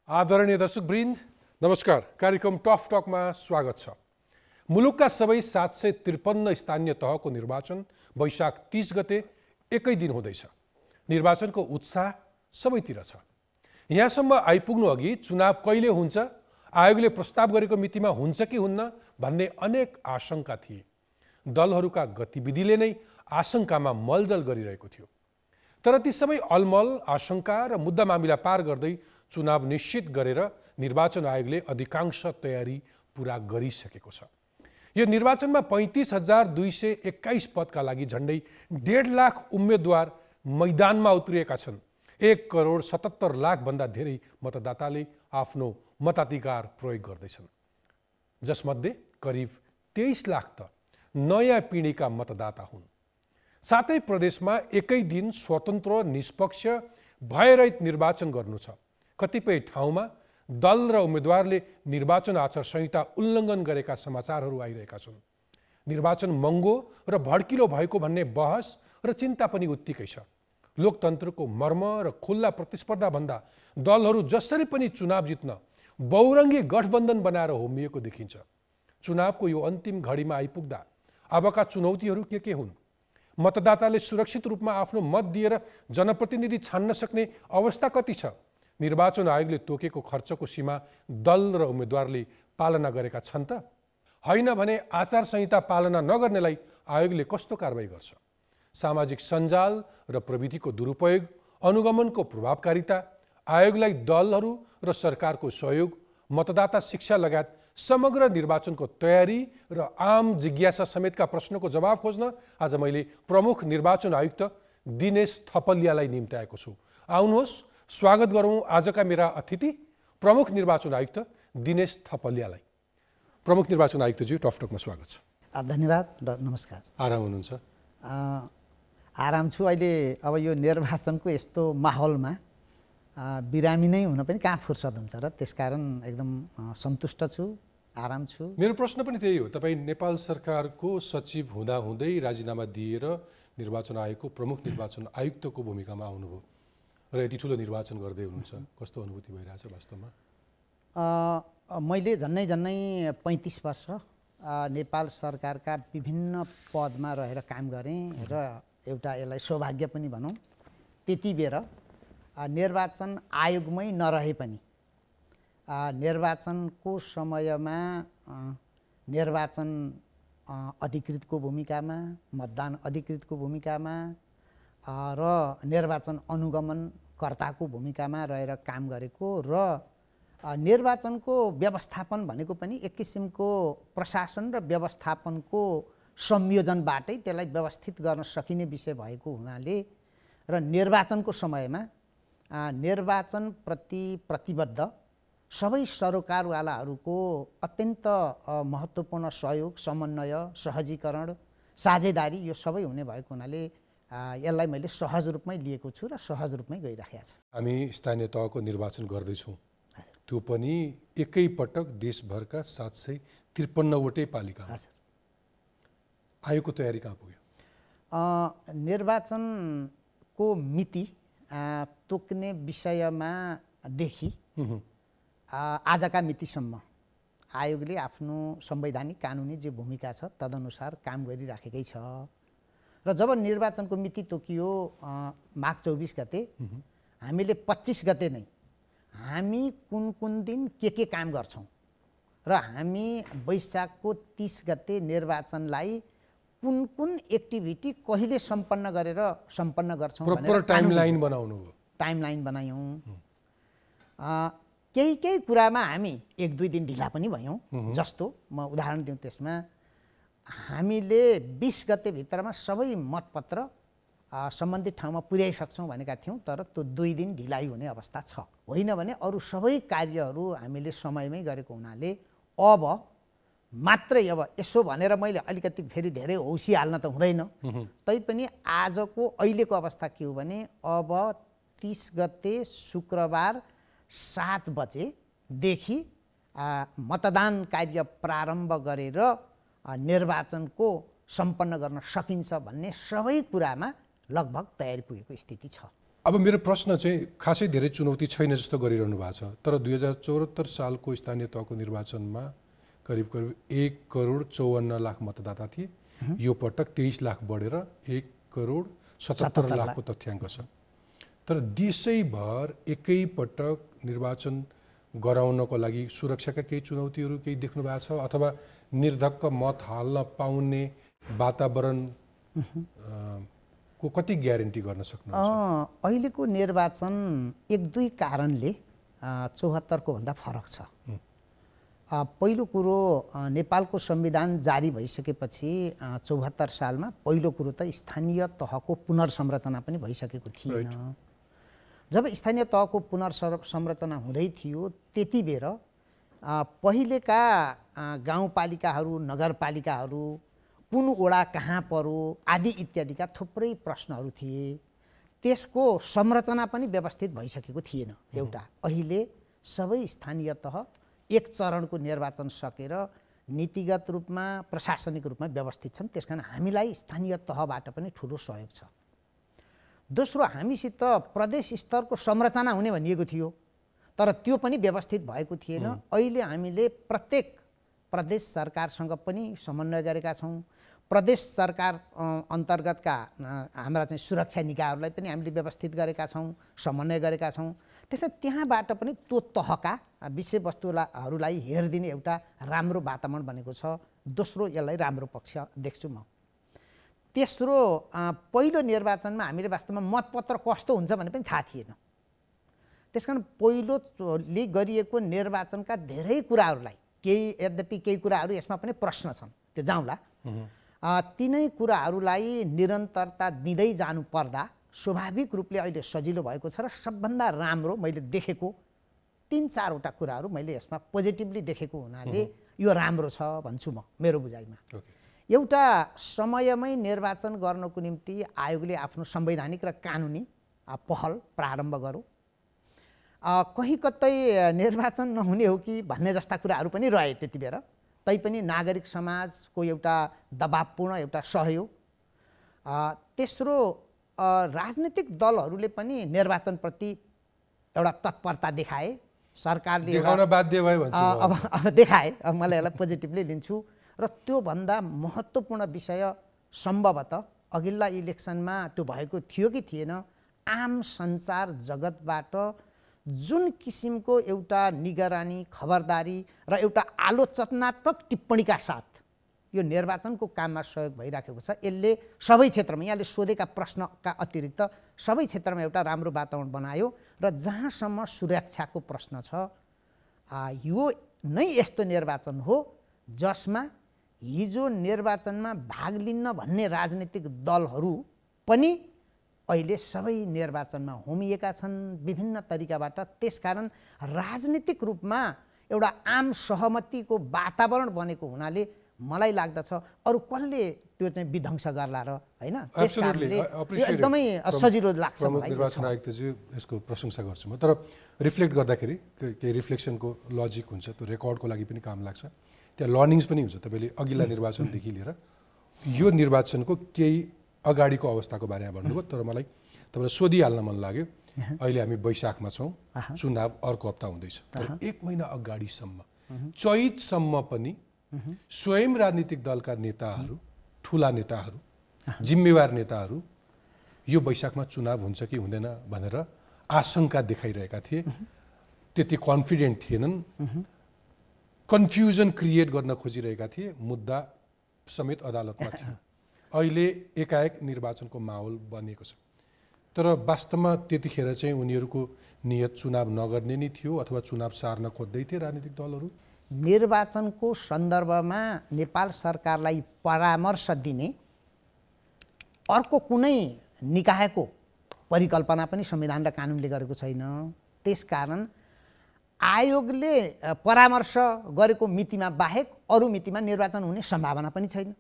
आदरणीय दर्शकवृन्द नमस्कार। कार्यक्रम टफ टकमा स्वागत छ। मुलुकका सबै 753 स्थानीय तहको निर्वाचन वैशाख 30 गते एकै दिन हुँदैछ। निर्वाचनको उत्साह सबैतिर छ। यहाँसम्म आइपुग्नु अघि चुनाव कहिले हुन्छ, आयोगले प्रस्ताव गरेको मितिमा हुन्छ कि हुन्न भन्ने अनेक आशंका थिए। दलहरूका गतिविधिले नै आशंकामा मलजल गरिरहेको थियो। तर ती सबै अलमल, आशंका र मुद्दा मामिला पार गर्दै चुनाव निश्चित गरेर निर्वाचन आयोगले अधिकांश तयारी पूरा गरिसकेको छ। यो निर्वाचनमा 35,221 पदका लागि झण्डै 1.5 लाख उम्मेदवार मैदानमा उत्रिएका छन्। 1,77,00,000 भन्दा धेरै मतदाताले आफ्नो मताधिकार प्रयोग गर्दैछन्, जसमध्ये करिब 23 लाख त नयाँ पिँढीका मतदाता हुन्। सातै प्रदेशमा एकै दिन स्वतन्त्र निष्पक्ष भयरहित निर्वाचन गर्नु छ। कतिपय ठाउँमा दल र उम्मेदवारले निर्वाचन आचार संहिता उल्लङ्घन गरेका समाचारहरू आइरहेका छन्। निर्वाचन महँगो र भड्किलो भएको भन्ने बहस र चिन्ता पनि उत्तिकै छ। लोकतन्त्रको मर्म र खुल्ला प्रतिस्पर्धा भन्दा दलहरू जसरी पनि चुनाव जित्न बहुरङ्गी गठबन्धन बनाएर होमिएको देखिन्छ। चुनावको यो अन्तिम घडीमा आइपुग्दा अबका चुनौतीहरू के हुन्? मतदाताले सुरक्षित रूपमा आफ्नो मत दिएर जनप्रतिनिधि छान्न सक्ने अवस्था कति छ? निर्वाचन आयोगले तोकेको खर्चको सीमा दल र उम्मेदवारले पालना गरेका छन् त? होइन भने आचार संहिता पालना नगर्नेलाई आयोगले कस्तो कारबाही गर्छ? सामाजिक सञ्जाल र प्रविधिको दुरुपयोग, अनुगमनको प्रभावकारिता, आयोगलाई दलहरू र सरकारको सहयोग, मतदाता शिक्षा लगायत समग्र निर्वाचनको तयारी र आम जिज्ञासा समेतका प्रश्नको जवाब खोज्न आज मैले प्रमुख निर्वाचन आयुक्त दिनेश थपलियालाई निम्त्याएको छु। आउनुहोस् स्वागत गरौँ आजका मेरा अतिथि प्रमुख निर्वाचन आयुक्त दिनेश थपलियालाई। प्रमुख निर्वाचन आयुक्तज्यू टकटकमा स्वागत छ। धन्यवाद। नमस्कार। आराम हुनुहुन्छ? आराम छु। अहिले अब यो निर्वाचनको यस्तो माहौलमा बिरामी नै हुन पनि कहाँ फुर्सद हुन्छ र त्यसकारण एकदम सन्तुष्ट छु, आराम छु। मेरो प्रश्न पनि त्यही हो। तपाईँ नेपाल सरकारको सचिव हुँदाहुँदै राजीनामा दिएर निर्वाचन आयोगको प्रमुख निर्वाचन आयुक्तको भूमिकामा आउनुभयो र यति ठुलो निर्वाचन गर्दै हुनुहुन्छ। कस्तो अनुभूति भइरहेछ वास्तवमा? मैले झन्नै 35 वर्ष नेपाल सरकारका विभिन्न पदमा रहेर काम गरेँ र एउटा यसलाई सौभाग्य पनि भनौँ। त्यति बेर निर्वाचन आयोगमै नरहे पनि निर्वाचनको समयमा निर्वाचन अधिकृतको भूमिकामा, मतदान अधिकृतको भूमिकामा र निर्वाचन अनुगमनकर्ताको भूमिकामा रहेर काम गरेको र निर्वाचनको व्यवस्थापन भनेको पनि एक किसिमको प्रशासन र व्यवस्थापनको संयोजनबाटै त्यसलाई व्यवस्थित गर्न सकिने विषय भएको हुनाले र निर्वाचनको समयमा निर्वाचनप्रति प्रतिबद्ध सबै सरकारवालाहरूको अत्यन्त महत्त्वपूर्ण सहयोग, समन्वय, सहजीकरण, साझेदारी यो सबै हुने भएको हुनाले यसलाई मैले सहज रूपमै लिएको छु र सहज रूपमै गइराखेको छ। हामी स्थानीय तहको निर्वाचन गर्दैछौँ, त्यो पनि एकै पटक देशभरका 753 वटै पालिका। आयोगको तयारी कहाँ पुग्यो? निर्वाचनको मिति तोक्ने विषयमा देखि आजका मितिसम्म आयोगले आफ्नो संवैधानिक कानुनी जे भूमिका छ तदनुसार काम गरिराखेकै छ र जब निर्वाचनको मिति तोकियो माघ 24 गते, हामीले 25 गते नै हामी कुन दिन के काम गर्छौँ र हामी वैशाखको 30 गते निर्वाचनलाई कुन एक्टिभिटी कहिले सम्पन्न गर्छौँ भनेर टाइमलाइन बनाउनु हो। टाइमलाइन बनायौँ। केही कुरामा हामी 1-2 दिन ढिला पनि भयौँ। जस्तो म उदाहरण दिउँ, त्यसमा हामीले 20 गते भित्रमा सबै मतपत्र सम्बन्धित ठाउँमा पुर्याइसक्छौँ भनेका थियौँ, तर त्यो 2 दिन ढिलाइ हुने अवस्था छ। होइन भने अरू सबै कार्यहरू हामीले समयमै गरेको हुनाले अब यसो भनेर मैले अलिकति फेरि धेरै हौसिहाल्न त हुँदैन। तैपनि आजको अहिलेको अवस्था के हो भने अब 30 गते शुक्रबार 7 बजेदेखि मतदान कार्य प्रारम्भ गरेर निर्वाचनको सम्पन्न गर्न सकिन्छ भन्ने सबै कुरामा लगभग तयारी पुगेको स्थिति छ। अब मेरो प्रश्न चाहिँ खासै धेरै चुनौती छैन जस्तो गरिरहनु भएको छ, तर 2074 सालको स्थानीय तहको निर्वाचनमा करिब 1,54,00,000 मतदाता थिए। यो पटक 23 लाख बढेर 1,77,00,000 लाखको तथ्याङ्क छ। तर देशैभर एकैपटक निर्वाचन गराउनको लागि सुरक्षाका केही चुनौतीहरू केही देख्नु भएको छ, अथवा निर्धक्क मत हाल्न पाउने वातावरण को कति ग्यारेन्टी गर्न सक्नुहुन्छ? अहिलेको निर्वाचन एक दुई कारणले 74 को भन्दा फरक छ। पहिलो कुरो, नेपालको संविधान जारी भइसकेपछि 74 सालमा पहिलो कुरो त स्थानीय तहको पुनर्संरचना पनि भइसकेको थिएन। जब स्थानीय तहको पुनर्संरचना हुँदै थियो त्यति बेर पहिलेका गाउँपालिकाहरू, नगरपालिकाहरू कुन वडा कहाँ पर्यो आदि इत्यादिका थुप्रै प्रश्नहरू थिए। त्यसको संरचना पनि व्यवस्थित भइसकेको थिएन एउटा। अहिले सबै स्थानीय तह एक चरणको निर्वाचन सकेर नीतिगत रूपमा प्रशासनिक रूपमा व्यवस्थित छन्। त्यसकारण हामीलाई स्थानीय तहबाट पनि ठुलो सहयोग छ। दोस्रो, हामीसित प्रदेश स्तरको संरचना हुने भनिएको थियो, तर त्यो पनि व्यवस्थित भएको थिएन। अहिले हामीले प्रत्येक प्रदेश सरकारसँग पनि समन्वय गरेका छौँ। प्रदेश सरकार अन्तर्गतका हाम्रा चाहिँ सुरक्षा निकायहरूलाई पनि हामीले व्यवस्थित गरेका छौँ, समन्वय गरेका छौँ। त्यसमा त्यहाँबाट पनि त्यो तहका विषयवस्तुहरूलाई हेरिदिने एउटा राम्रो वातावरण बनेको छ। दोस्रो, यसलाई राम्रो पक्ष देख्छु म। तेस्रो, पहिलो निर्वाचनमा हामीले वास्तवमा मतपत्र कस्तो हुन्छ भन्ने पनि थाहा थिएन। त्यसकारण पहिलोले गरिएको निर्वाचनका धेरै कुराहरूलाई यद्यपि केही कुराहरू यसमा पनि प्रश्न छन्, त्यो जाउँला। तिनै कुराहरूलाई निरन्तरता दिँदै जानुपर्दा स्वाभाविक रूपले अहिले सजिलो भएको छ। र सबभन्दा राम्रो मैले देखेको 3-4वटा कुराहरू मैले यसमा पोजिटिभली देखेको हुनाले यो राम्रो छ भन्छु म मेरो बुझाइमा। एउटा, समयमै निर्वाचन गर्नको निम्ति आयोगले आफ्नो संवैधानिक र कानुनी पहल प्रारम्भ गर्यो। कहीँ कतै निर्वाचन नहुने हो कि भन्ने जस्ता कुराहरू पनि रहे त्यति बेर। तैपनि नागरिक समाजको एउटा दबावपूर्ण एउटा सहयोग। तेस्रो, राजनीतिक दलहरूले पनि निर्वाचनप्रति एउटा तत्परता देखाए। सरकारले देखाउन बाध्य भयो भन्छ। अब देखाए। अब मलाई यसलाई पोजिटिभली लिन्छु। र त्योभन्दा महत्त्वपूर्ण विषय सम्भवतः अघिल्ला इलेक्सनमा त्यो भएको थियो कि थिएन, आम सञ्चार जगतबाट जुन किसिमको एउटा निगरानी, खबरदारी र एउटा आलोचनात्मक टिप्पणीका साथ यो निर्वाचनको काममा सहयोग भइराखेको छ। यसले सबै क्षेत्रमा, यहाँले सोधेका प्रश्नका अतिरिक्त सबै क्षेत्रमा एउटा राम्रो वातावरण बनायो। र जहाँसम्म सुरक्षाको प्रश्न छ, यो नै यस्तो निर्वाचन हो जसमा हिजो निर्वाचनमा भाग लिन्न भन्ने राजनीतिक दलहरू पनि अहिले सबै निर्वाचनमा होमिएका छन् विभिन्न तरिकाबाट। त्यसकारण राजनीतिक रूपमा एउटा आम सहमतिको वातावरण बनेको हुनाले मलाई लाग्दछ अरू कसले त्यो चाहिँ विध्वंस गर्ला र हैन। त्यसकारणले एकदमै सजिलो लाग्छ मलाई। निर्वाचन आयुक्तज्यू, यसको प्रशंसा गर्छु म। तर रिफ्लेक्ट गर्दाखेरि केही रिफ्लेक्सनको लजिक हुन्छ, त्यो रेकर्डको लागि पनि काम लाग्छ। त्यहाँ लर्निङ्स पनि हुन्छ। तपाईँले अघिल्ला निर्वाचनदेखि लिएर यो निर्वाचनको केही अगाडिको अवस्थाको बारेमा भन्नुभयो, तर मलाई तपाईँलाई सोधिहाल्न मन लाग्यो। अहिले हामी वैशाखमा छौँ, चुनाव अर्को हप्ता हुँदैछ। तर 1 महिना अगाडिसम्म, चैतसम्म पनि स्वयं राजनीतिक दलका नेताहरू, ठुला नेताहरू, जिम्मेवार नेताहरू यो वैशाखमा चुनाव हुन्छ कि हुँदैन भनेर आशंका देखाइरहेका थिए। त्यति कन्फिडेन्ट थिएनन्, कन्फ्युजन क्रिएट गर्न खोजिरहेका थिए। मुद्दा समेत अदालतमा थियो। अहिले एकाएक निर्वाचनको माहौल बनेको छ। तर वास्तवमा त्यतिखेर चाहिँ उनीहरूको नियत चुनाव नगर्ने नै थियो अथवा चुनाव सार्न खोज्दै थिए राजनीतिक दलहरू? निर्वाचनको सन्दर्भमा नेपाल सरकारलाई परामर्श दिने अर्को कुनै निकायको परिकल्पना पनि संविधान र कानुनले गरेको छैन। त्यसकारण आयोगले परामर्श गरेको मितिमा बाहेक अरू मितिमा निर्वाचन हुने सम्भावना पनि छैन।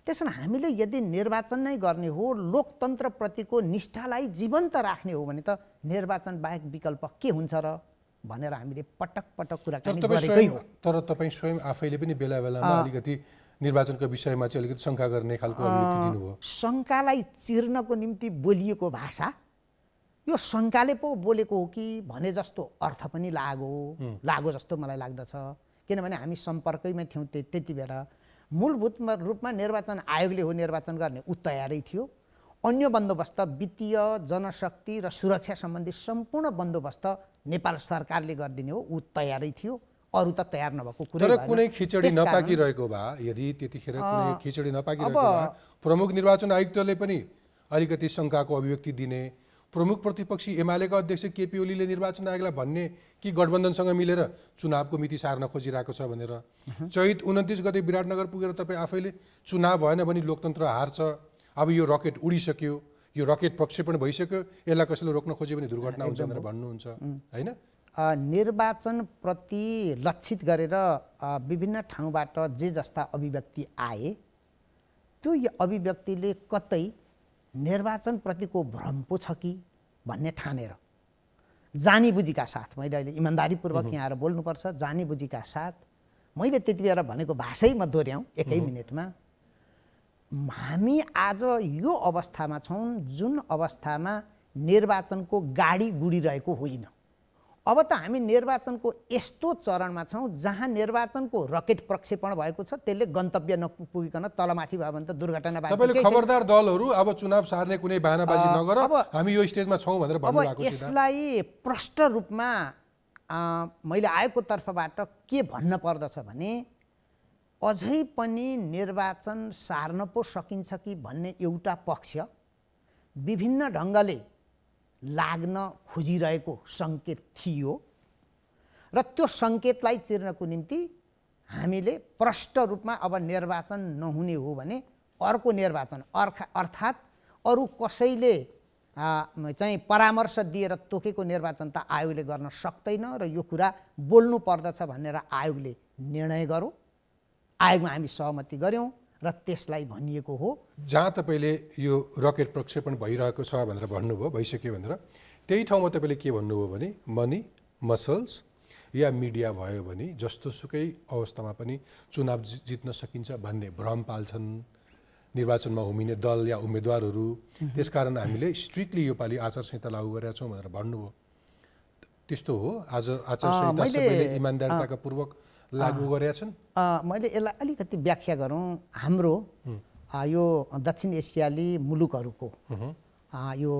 त्यसैले हामीले यदि निर्वाचन नै गर्ने हो, लोकतन्त्रप्रतिको निष्ठालाई जीवन्त राख्ने हो भने त निर्वाचन बाहेक विकल्प के हुन्छ र भनेर हामीले पटक पटक कुराकानी गरेकै हो। तर तपाईँ स्वयं आफैले पनि बेला बेलामा अलिकति निर्वाचनको विषयमा चाहिँ अलिकति शङ्का गर्ने खालको अभिव्यक्ति दिनुभयो। शङ्कालाई चिर्नको निम्ति बोलिएको भाषा यो शङ्काले पो बोलेको हो कि भने जस्तो अर्थ पनि लागो जस्तो मलाई लाग्दछ। किनभने हामी सम्पर्कैमा थियौँ त्यति बेला। मूलभूत रूपमा निर्वाचन आयोगले हो निर्वाचन गर्ने ऊ तयारै थियो। अन्य बन्दोबस्त वित्तीय जनशक्ति र सुरक्षा सम्बन्धी सम्पूर्ण बन्दोबस्त नेपाल सरकारले गरिदिने हो ऊ तयारै थियो। अरू त तयार नभएको कुरा तर कुनै खिचडी नपाकिरहेको भए यदि त्यतिखेर कुनै खिचडी नपाकिरहेको भए प्रमुख निर्वाचन आयुक्तले पनि अलिकति शङ्काको अभिव्यक्ति दिने, प्रमुख प्रतिपक्षी एमालेका अध्यक्ष केपी ओलीले निर्वाचन आयोगलाई भन्ने कि गठबन्धनसँग मिलेर चुनावको मिति सार्न खोजिरहेको छ भनेर, चैत 29 गते विराटनगर पुगेर तपाईँ आफैले चुनाव भएन भने लोकतन्त्र हार्छ, अब यो रकेट उडिसक्यो, यो रकेट प्रक्षेपण भइसक्यो, यसलाई कसैले रोक्न खोज्यो भने दुर्घटना हुन्छ भनेर भन्नुहुन्छ हैन? निर्वाचनप्रति लक्षित गरेर विभिन्न ठाउँबाट जे जस्ता अभिव्यक्ति आए त्यो अभिव्यक्तिले कतै निर्वाचनप्रतिको भ्रम पो छ कि भन्ने ठानेर जानी बुझीका साथ मैले अहिले इमान्दारीपूर्वक यहाँ आएर बोल्नुपर्छ। जानी बुझीका साथ मैले त्यति बेला भनेको भाषै म दोहोऱ्याउँ एकै मिनटमा। हामी आज यो अवस्थामा छौँ जुन अवस्थामा निर्वाचनको गाडी गुडिरहेको होइन। अब त हामी निर्वाचनको यस्तो चरणमा छौँ जहाँ निर्वाचनको रकेट प्रक्षेपण भएको छ, त्यसले गन्तव्य नपुगिकन तलमाथि भयो भने त दुर्घटना भएको। तपाईले खबरदार दलहरू अब चुनाव सार्ने कुनै बहानाबाजी नगर, हामी यो स्टेजमा छौँ भनेर भन्नु भएको छ। यसलाई प्रष्ट रूपमा मैले आएको तर्फबाट के भन्न पर्दछ भने अझै पनि निर्वाचन सार्न पो सकिन्छ कि भन्ने एउटा पक्ष विभिन्न ढङ्गले लाग्न खोजिरहेको सङ्केत थियो र त्यो सङ्केतलाई चिर्नको निम्ति हामीले प्रष्ट रूपमा अब निर्वाचन नहुने हो भने अर्को निर्वाचन अर्थात् अरू कसैले चाहिँ परामर्श दिएर तोकेको निर्वाचन त आयोगले गर्न सक्दैन र यो कुरा बोल्नु पर्दछ भनेर आयोगले निर्णय गर्यो। आयोगमा हामी सहमति गऱ्यौँ र त्यसलाई भनिएको हो। जहाँ तपाईँले यो रकेट प्रक्षेपण भइरहेको छ भनेर भन्नुभयो, भइसक्यो भनेर, त्यही ठाउँमा तपाईँले के भन्नुभयो भने मनी मसल्स या मिडिया भयो भने जस्तोसुकै अवस्थामा पनि चुनाव जित्न सकिन्छ भन्ने भ्रम पाल्छन् निर्वाचनमा हुमिने दल या उम्मेदवारहरू। त्यसकारण हामीले स्ट्रिक्टली योपालि आचार संहिता लागू गरेका छौँ भनेर भन्नुभयो। त्यस्तो हो? आज आचार संहिता सबैले इमान्दारिताका पूर्वक लागू गरेका छन्? मैले यसलाई अलिकति व्याख्या गरौँ। हाम्रो यो दक्षिण एसियाली मुलुकहरूको यो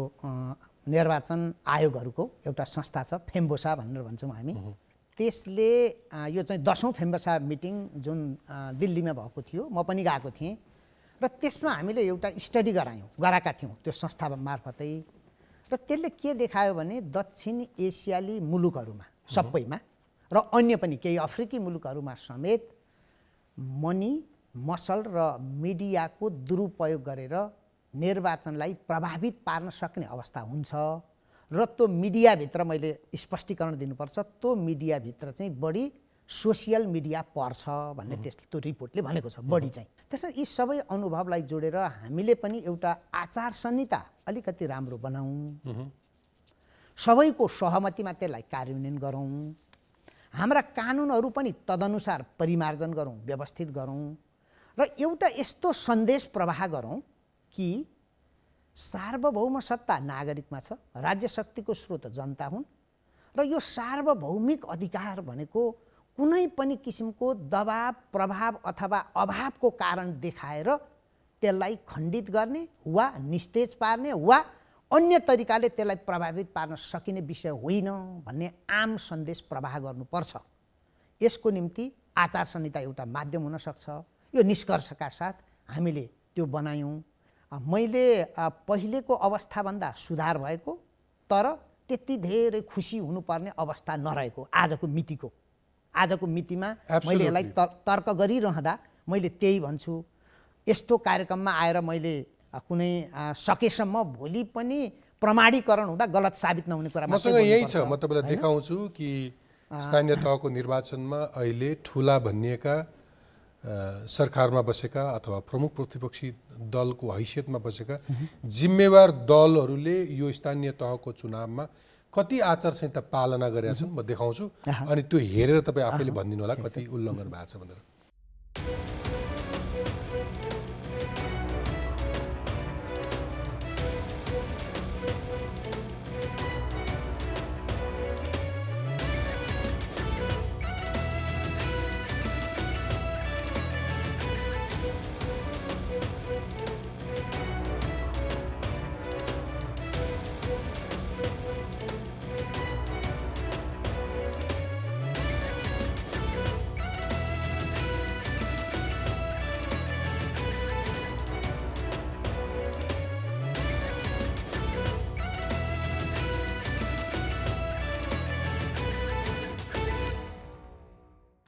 निर्वाचन आयोगहरूको एउटा संस्था छ, फेम्बोसा भनेर भन्छौँ हामी। त्यसले यो चाहिँ 10औं फेम्बोसा मिटिङ जुन दिल्लीमा भएको थियो, म पनि गएको थिएँ र त्यसमा हामीले एउटा स्टडी गराएका थियौँ त्यो संस्था मार्फतै। र त्यसले के देखायो भने दक्षिण एसियाली मुलुकहरूमा सबैमा र अन्य पनि केही अफ्रिकी मुलुकहरूमा समेत मनी मसल र मिडियाको दुरुपयोग गरेर निर्वाचनलाई प्रभावित पार्न सक्ने अवस्था हुन्छ र त्यो मिडियाभित्र मैले स्पष्टीकरण दिनुपर्छ, त्यो मिडियाभित्र चाहिँ बढी सोसियल मिडिया पर्छ भन्ने त्यो रिपोर्टले भनेको छ बढी चाहिँ। त्यसैले यी सबै अनुभवलाई जोडेर हामीले पनि एउटा आचार संहिता अलिकति राम्रो बनाऊँ, सबैको सहमतिमा त्यसलाई कार्यान्वयन गरौँ, हाम्रा कानुनहरू पनि तदनुसार परिमार्जन गरौँ, व्यवस्थित गरौँ र एउटा यस्तो सन्देश प्रवाह गरौँ कि सार्वभौम सत्ता नागरिकमा छ, राज्य शक्तिको स्रोत जनता हुन् र यो सार्वभौमिक अधिकार भनेको कुनै पनि किसिमको दबाव प्रभाव अथवा अभावको कारण देखाएर त्यसलाई खण्डित गर्ने वा निस्तेज पार्ने वा अन्य तरिकाले त्यसलाई प्रभावित पार्न सकिने विषय होइन भन्ने आम सन्देश प्रवाह गर्नुपर्छ। यसको निम्ति आचार संहिता एउटा माध्यम हुन सक्छ। यो निष्कर्षका साथ हामीले त्यो बनायौँ। मैले पहिलेको अवस्थाभन्दा सुधार भएको तर त्यति धेरै खुसी हुनुपर्ने अवस्था नरहेको आजको मितिमा मैले यसलाई तर्क गरिरहँदा मैले त्यही भन्छु। यस्तो कार्यक्रममा आएर मैले कुनै सकेसम्म भोलि पनि प्रमाणीकरण हुँदा गलत साबित नहुने कुरा मसँग यही छ। म तपाईँलाई देखाउँछु कि स्थानीय तहको निर्वाचनमा अहिले ठुला भनिएका सरकारमा बसेका अथवा प्रमुख प्रतिपक्षी दलको हैसियतमा बसेका जिम्मेवार दलहरूले यो स्थानीय तहको चुनावमा कति आचार संहिता पालना गरेका छन् म देखाउँछु, अनि त्यो हेरेर तपाईँ आफैले भनिदिनु होला कति उल्लङ्घन भएको छ भनेर।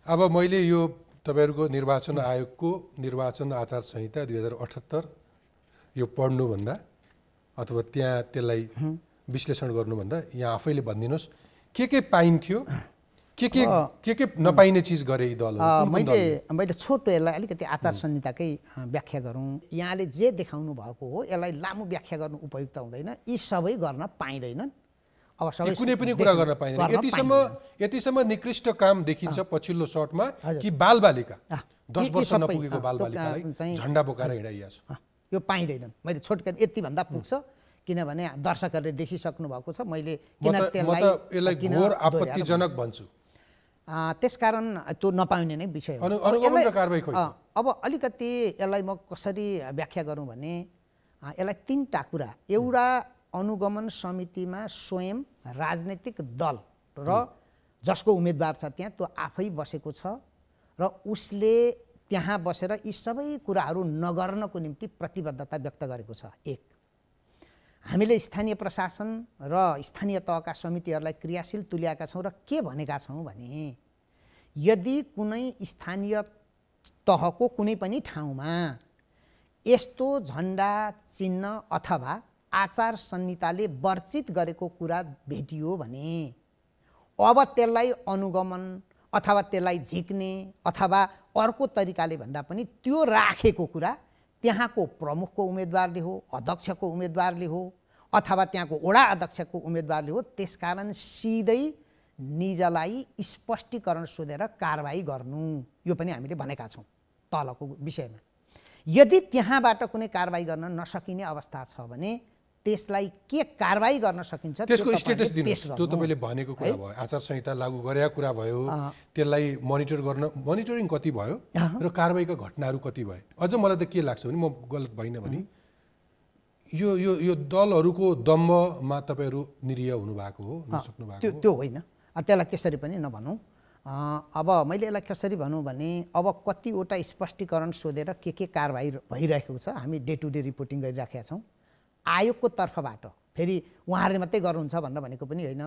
अब मैले यो तपाईहरुको निर्वाचन आयोगको निर्वाचन आचार संहिता 2078 यो पढ्नुभन्दा अथवा त्यहाँ त्यसलाई विश्लेषण गर्नुभन्दा यहाँ आफैले भनिदिनुहोस् के पाइन्थ्यो के नपाइने चिज गरे यी दलहरु मैले छोटो यसलाई अलिकति आचार संहिताकै व्याख्या गरौँ। यहाँले जे देखाउनु भएको हो यसलाई लामो व्याख्या गर्नु उपयुक्त हुँदैन। यी सबै गर्न पाइँदैनन्। अब सबै कुनै पनि कुरा गर्न पाइँदैन। यतिसम्म निकृष्ट काम देखिन्छ पछिल्लो शटमा कि बालबालिका 10 वर्ष नपुगेको बालबालिकालाई झण्डा बोकाएर हिँडाइया छ। यो पाइँदैनन्। मैले छोटकरी यति भन्दा पुग्छ किनभने दर्शकहरूले देखिसक्नु भएको छ। मैले किन त्यसलाई घोर आपत्तिजनक भन्छु। त्यसकारण त्यो नपाउने नै विषय हो। अनुगमन र कारबाही खोइ। अब अलिकति यसलाई म कसरी व्याख्या गरौँ भने यसलाई तीनटा कुरा। एउटा अनुगमन समितिमा स्वयं राजनीतिक दल र जसको उम्मेदवार छ त्यहाँ त्यो आफै बसेको छ र उसले त्यहाँ बसेर यी सबै कुराहरू नगर्नको निम्ति प्रतिबद्धता व्यक्त गरेको छ। एक, हामीले स्थानीय प्रशासन र स्थानीय तहका समितिहरूलाई क्रियाशील तुल्याएका छौँ र के भनेका छौँ भने यदि कुनै स्थानीय तहको कुनै पनि ठाउँमा यस्तो झन्डा चिन्ह अथवा आचार संहिताले वर्जित गरेको कुरा भेटियो भने अब त्यसलाई अनुगमन अथवा त्यसलाई झिक्ने अथवा अर्को तरिकाले भन्दा पनि त्यो राखेको कुरा त्यहाँको प्रमुखको उम्मेदवारले हो, अध्यक्षको उम्मेदवारले हो अथवा त्यहाँको वडा अध्यक्षको उम्मेदवारले हो। त्यसकारण सिधै निजलाई स्पष्टीकरण सोधेर कारबाही गर्नु, यो पनि हामीले भनेका छौँ तलको विषयमा। यदि त्यहाँबाट कुनै कारबाही गर्न नसकिने अवस्था छ भने त्यसलाई के कारबाही गर्न सकिन्छ त्यसको स्टेटस दिनुहोस्। त्यो तपाईले भनेको कुरा भयो, आचार संहिता लागू गरेका कुरा भयो, त्यसलाई मोनिटर गर्न मोनिटरिङ कति भयो र कारबाहीका घटनाहरू कति भए। अझ मलाई त के लाग्छ भने म गलत भइन भने यो दलहरूको दम्बमा तपाईहरु निरीह हुनुभएको हो, नसक्नु भएको त्यो होइन। त्यसलाई त्यसरी पनि नभनौँ। अब मैले यसलाई कसरी भनौँ भने अब कतिवटा स्पष्टीकरण सोधेर के कारबाही भइरहेको छ हामी डे टु डे रिपोर्टिङ गरिराखेका छौँ। आयोगको तर्फबाट फेरि उहाँहरूले मात्रै गर्नुहुन्छ भनेर भनेको पनि होइन।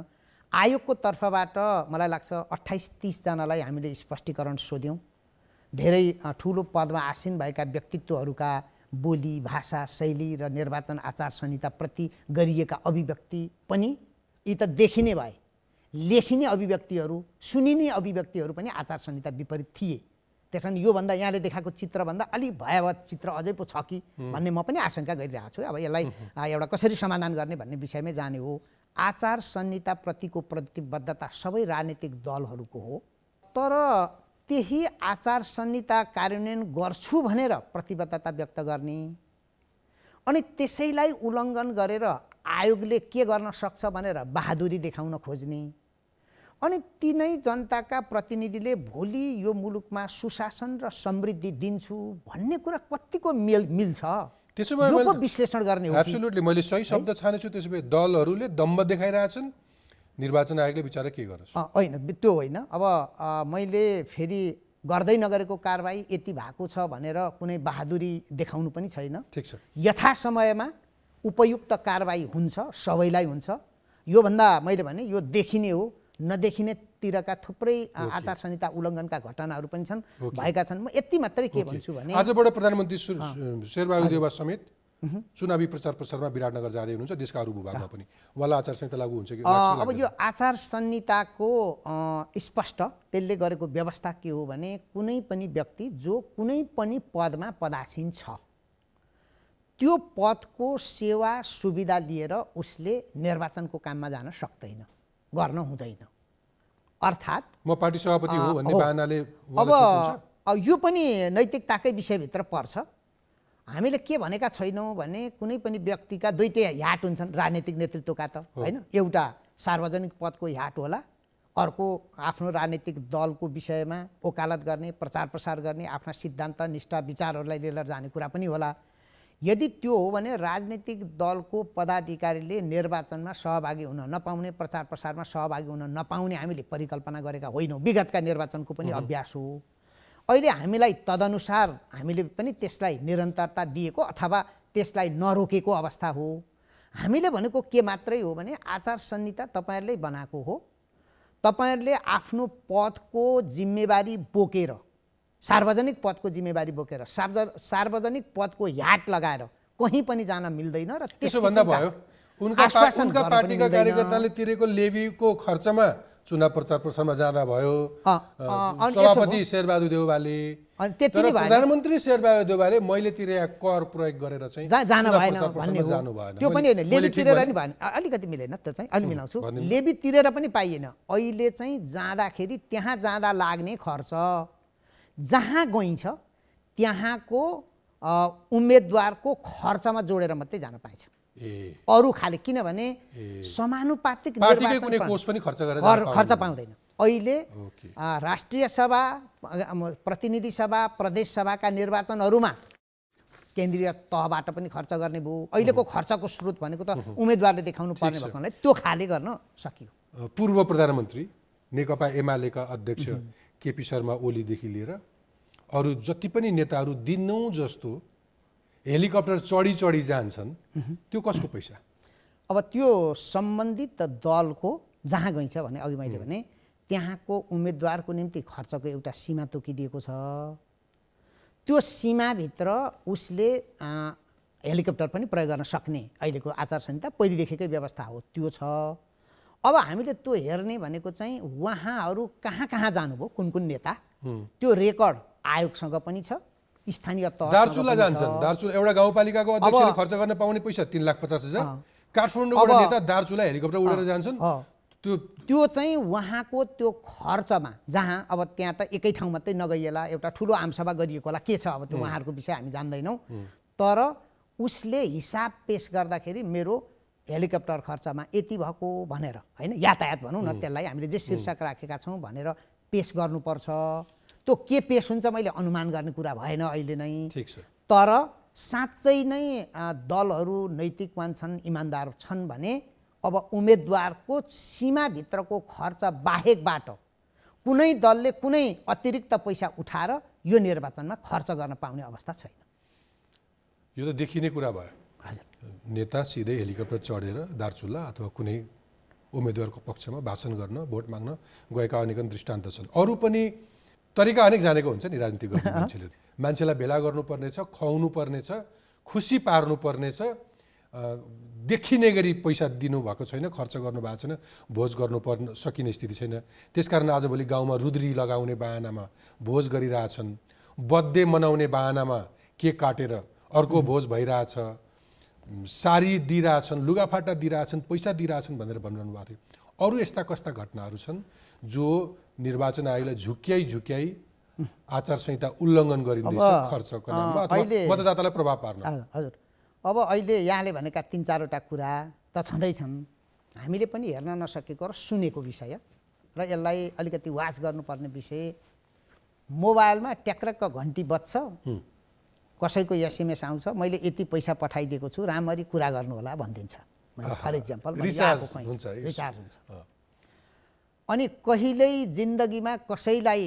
आयोगको तर्फबाट मलाई लाग्छ 28-30 जनालाई हामीले स्पष्टीकरण सोध्यौँ। धेरै ठुलो पदमा आसीन भएका व्यक्तित्वहरूका बोली, भाषा, शैली र निर्वाचन आचार संहिताप्रति गरिएका अभिव्यक्ति पनि यी त देखिने भए, लेखिने अभिव्यक्तिहरू, सुनिने अभिव्यक्तिहरू पनि आचार संहिता विपरीत थिए। त्यसकारण योभन्दा यहाँले देखाएको चित्रभन्दा अलिक भयावह चित्र अझै पो छ कि भन्ने म पनि आशंका गरिरहेको छु। अब यसलाई एउटा कसरी समाधान गर्ने भन्ने विषयमै जाने हो। आचार संहिताप्रतिको प्रतिबद्धता सबै राजनीतिक दलहरूको हो, तर त्यही आचार संहिता कार्यान्वयन गर्छु भनेर प्रतिबद्धता व्यक्त गर्ने अनि त्यसैलाई उल्लङ्घन गरेर आयोगले के गर्न सक्छ भनेर बहादुरी देखाउन खोज्ने अनि तिनै जनताका प्रतिनिधिले भोलि यो मुलुकमा सुशासन र समृद्धि दिन्छु भन्ने कुरा कतिको मिल्छ त्यसोभए यो विश्लेषण गर्ने हो। एब्सोल्युटली मैले सही शब्द छानेछु। त्यसोभए दलहरूले दम्ब देखाइरहेछन्, निर्वाचन आयोगले बिचारा के गरोस्? होइन, त्यो होइन। अब मैले फेरि गर्दै नगरेको कारबाही यति भएको छ भनेर कुनै बहादुरी देखाउनु पनि छैन। ठिक छ, यथा समयमा उपयुक्त कारबाही हुन्छ, सबैलाई हुन्छ। योभन्दा मैले भने यो देखिने हो, नदेखिनेतिरका थुप्रै आचार संहिता उल्लङ्घनका घटनाहरू पनि छन्, भएका छन्। म यति मात्रै के भन्छु भने आजबाट प्रधानमन्त्री शेरबहादुर देउवा समेत चुनावी प्रचार प्रसारमा विराटनगर जाँदै हुनुहुन्छ, देशका अरू भूभागमा पनि। उहाँलाई आचार संहिता लागू हुन्छ कि? अब यो आचार संहिताको स्पष्ट त्यसले गरेको व्यवस्था के हो भने कुनै पनि व्यक्ति जो कुनै पनि पदमा पदासीन छ त्यो पदको सेवा सुविधा लिएर उसले निर्वाचनको काममा जान सक्दैन, गर्न हुँदैन। अर्थात् म पार्टी सभापति हो भन्ने बहानाले अब यो पनि नैतिकताकै विषयभित्र पर्छ। हामीले के भनेका छैनौँ भने कुनै पनि व्यक्तिका दुईटै ह्याट हुन्छन् राजनीतिक नेतृत्वका त होइन। एउटा सार्वजनिक पदको ह्याट होला, अर्को आफ्नो राजनीतिक दलको विषयमा वकालत गर्ने, प्रचार प्रसार गर्ने, आफ्ना सिद्धान्त निष्ठा विचारहरूलाई लिएर जाने कुरा पनि होला। यदि त्यो हो भने राजनीतिक दलको पदाधिकारीले निर्वाचनमा सहभागी हुन नपाउने, प्रचार प्रसारमा सहभागी हुन नपाउने हामीले परिकल्पना गरेका होइनौँ। विगतका निर्वाचनको पनि अभ्यास हो। अहिले हामीलाई तदनुसार हामीले पनि त्यसलाई निरन्तरता दिएको अथवा त्यसलाई नरोकेको अवस्था हो। हामीले भनेको के मात्रै हो भने आचार संहिता तपाईहरुले बनाएको हो, तपाईहरुले आफ्नो पदको जिम्मेवारी बोकेर सार्वजनिक पदको जिम्मेवारी बोकेर सार्वजनिक पदको ह्याट लगाएर कहीँ पनि जान मिल्दैन र त्यसो भन्दा भयो उनका पार्टीका कार्यकर्ताले तिरेको लेभीको खर्चमा चुनाव प्रचार प्रसारमा जाँदा भयो सभापति शेरबहादुर देउवाले तर प्रधानमन्त्री शेरबहादुर देउवाले मैले तिरेका कर प्रयोग गरेर चाहिँ जान भएन भन्ने हो त्यो पनि हैन लेबी तिरेर नि भएन अलिकति मिलेन त चाहिँ अलि मिलाउँछु लेबी तिरेर पनि पाइएन अहिले चाहिँ जाँदाखेरि त्यहाँ जाँदा लाग्ने खर्च जहाँ गइन्छ त्यहाँको उम्मेदवारको खर्चमा जोडेर मात्रै जान पाइन्छ अरु खाले किनभने समानुपातिक पार्टीकै कुनै कोष पनि खर्च पाउँदैन अहिले राष्ट्रिय सभा प्रतिनिधि सभा प्रदेश सभाका निर्वाचनहरुमा केन्द्रीय तहबाट पनि खर्च गर्ने भयो अहिलेको खर्चको स्रोत भनेको त उम्मेदवारले देखाउनु पर्ने भएकोले त्यो खाले गर्न सकियो पूर्व प्रधानमन्त्री नेकपा एमालेका अध्यक्ष केपी शर्मा ओलीदेखि लिएर अरु जति पनि नेताहरू दिनौं जस्तो हेलिकप्टर चढी जान्छन् त्यो कसको पैसा अब त्यो सम्बन्धित दलको जहाँ गइन्छ भने अघि मैले भने त्यहाँको उम्मेदवारको निम्ति खर्चको एउटा सीमा तोकिदिएको छ त्यो सीमाभित्र उसले हेलिकप्टर पनि प्रयोग गर्न सक्ने अहिलेको आचार संहिता पहिलेदेखिकै व्यवस्था हो त्यो छ अब हामीले त्यो हेर्ने भनेको चाहिँ उहाँहरू कहाँ जानुभयो कुन नेता त्यो रेकर्ड आयोगसँग पनि छ स्थानीय तह दार्चुला जान्छन् दार्चुला एउटा गाउँपालिकाको अध्यक्षले खर्च गर्न पाउने पैसा 3,50,000 काठमाडौँबाट नेता दार्चुला हेलिकप्टर उडेर जान्छन् त्यो चाहिँ उहाँको त्यो खर्चमा जहाँ अब त्यहाँ त एकै ठाउँ मात्रै नगइएला एउटा ठुलो आमसभा गरिएको होला के छ अब त्यो उहाँहरूको विषय हामी जान्दैनौँ तर उसले हिसाब पेश गर्दाखेरि मेरो हेलिकप्टर खर्चमा यति भएको भनेर हैन यातायात भनौँ न त्यसलाई हामीले जे शीर्षक राखेका छौँ भनेर पेश गर्नुपर्छ त्यो के पेश हुन्छ मैले अनुमान गर्ने कुरा भएन अहिले नै ठीक छ तर साँच्चै नै दलहरू नैतिकवान छन् इमानदार छन् भने अब उम्मेदवारको सीमाभित्रको खर्च बाहेकबाट कुनै दलले कुनै अतिरिक्त पैसा उठाएर यो निर्वाचनमा खर्च गर्न पाउने अवस्था छैन यो त देखिने कुरा भयो नेता सिधै हेलिकप्टर चढेर दार्चुला अथवा कुनै उम्मेदवारको पक्षमा भाषण गर्न भोट माग्न गएका अनेक दृष्टान्त छन् अरु पनि तरिका अनेक जानेको हुन्छ नि राजनीति गर्ने मान्छेले मान्छेलाई भेला गर्नुपर्ने छ खुवाउनु पर्ने छ खुसी पार्नु पर्ने छ देखिने गरी पैसा दिनु भएको छैन खर्च गर्नु भएको छैन भोज गर्नु पर्न सकिने स्थिति छैन त्यसकारण आजभोलि गाउँमा रुद्री लगाउने बहानामा भोज गरिरहेछन् बर्थडे मनाउने बहानामा केक काटेर अर्को भोज भइरहेछ सारी दिइरहेछन् लुगाफाटा दिइरहेछन् पैसा दिइरहेछन् भनेर भनिरहनु भएको थियो अरु यस्ता कस्ता घटनाहरू छन् जो निर्वाचन आयोगलाई झुक्याई आचार संहिता उल्लङ्घन गरिँदैछ खर्चको नाममा अथवा मतदातालाई प्रभाव पार्न हजुर अब अहिले यहाँले भनेका 3-4 वटा कुरा त छँदैछन् हामीले पनि हेर्न नसकेको र सुनेको विषय र यसलाई अलिकति वाच गर्नुपर्ने विषय मोबाइलमा ट्याक्रक्क घन्टी बज्छ कसैको एसएमएस आउँछ मैले यति पैसा पठाइदिएको छु राम्ररी कुरा गर्नु होला भनिदिन्छ फर एक्जाम्पल रिचार्ज हुन्छ अनि कहिल्यै जिन्दगीमा कसैलाई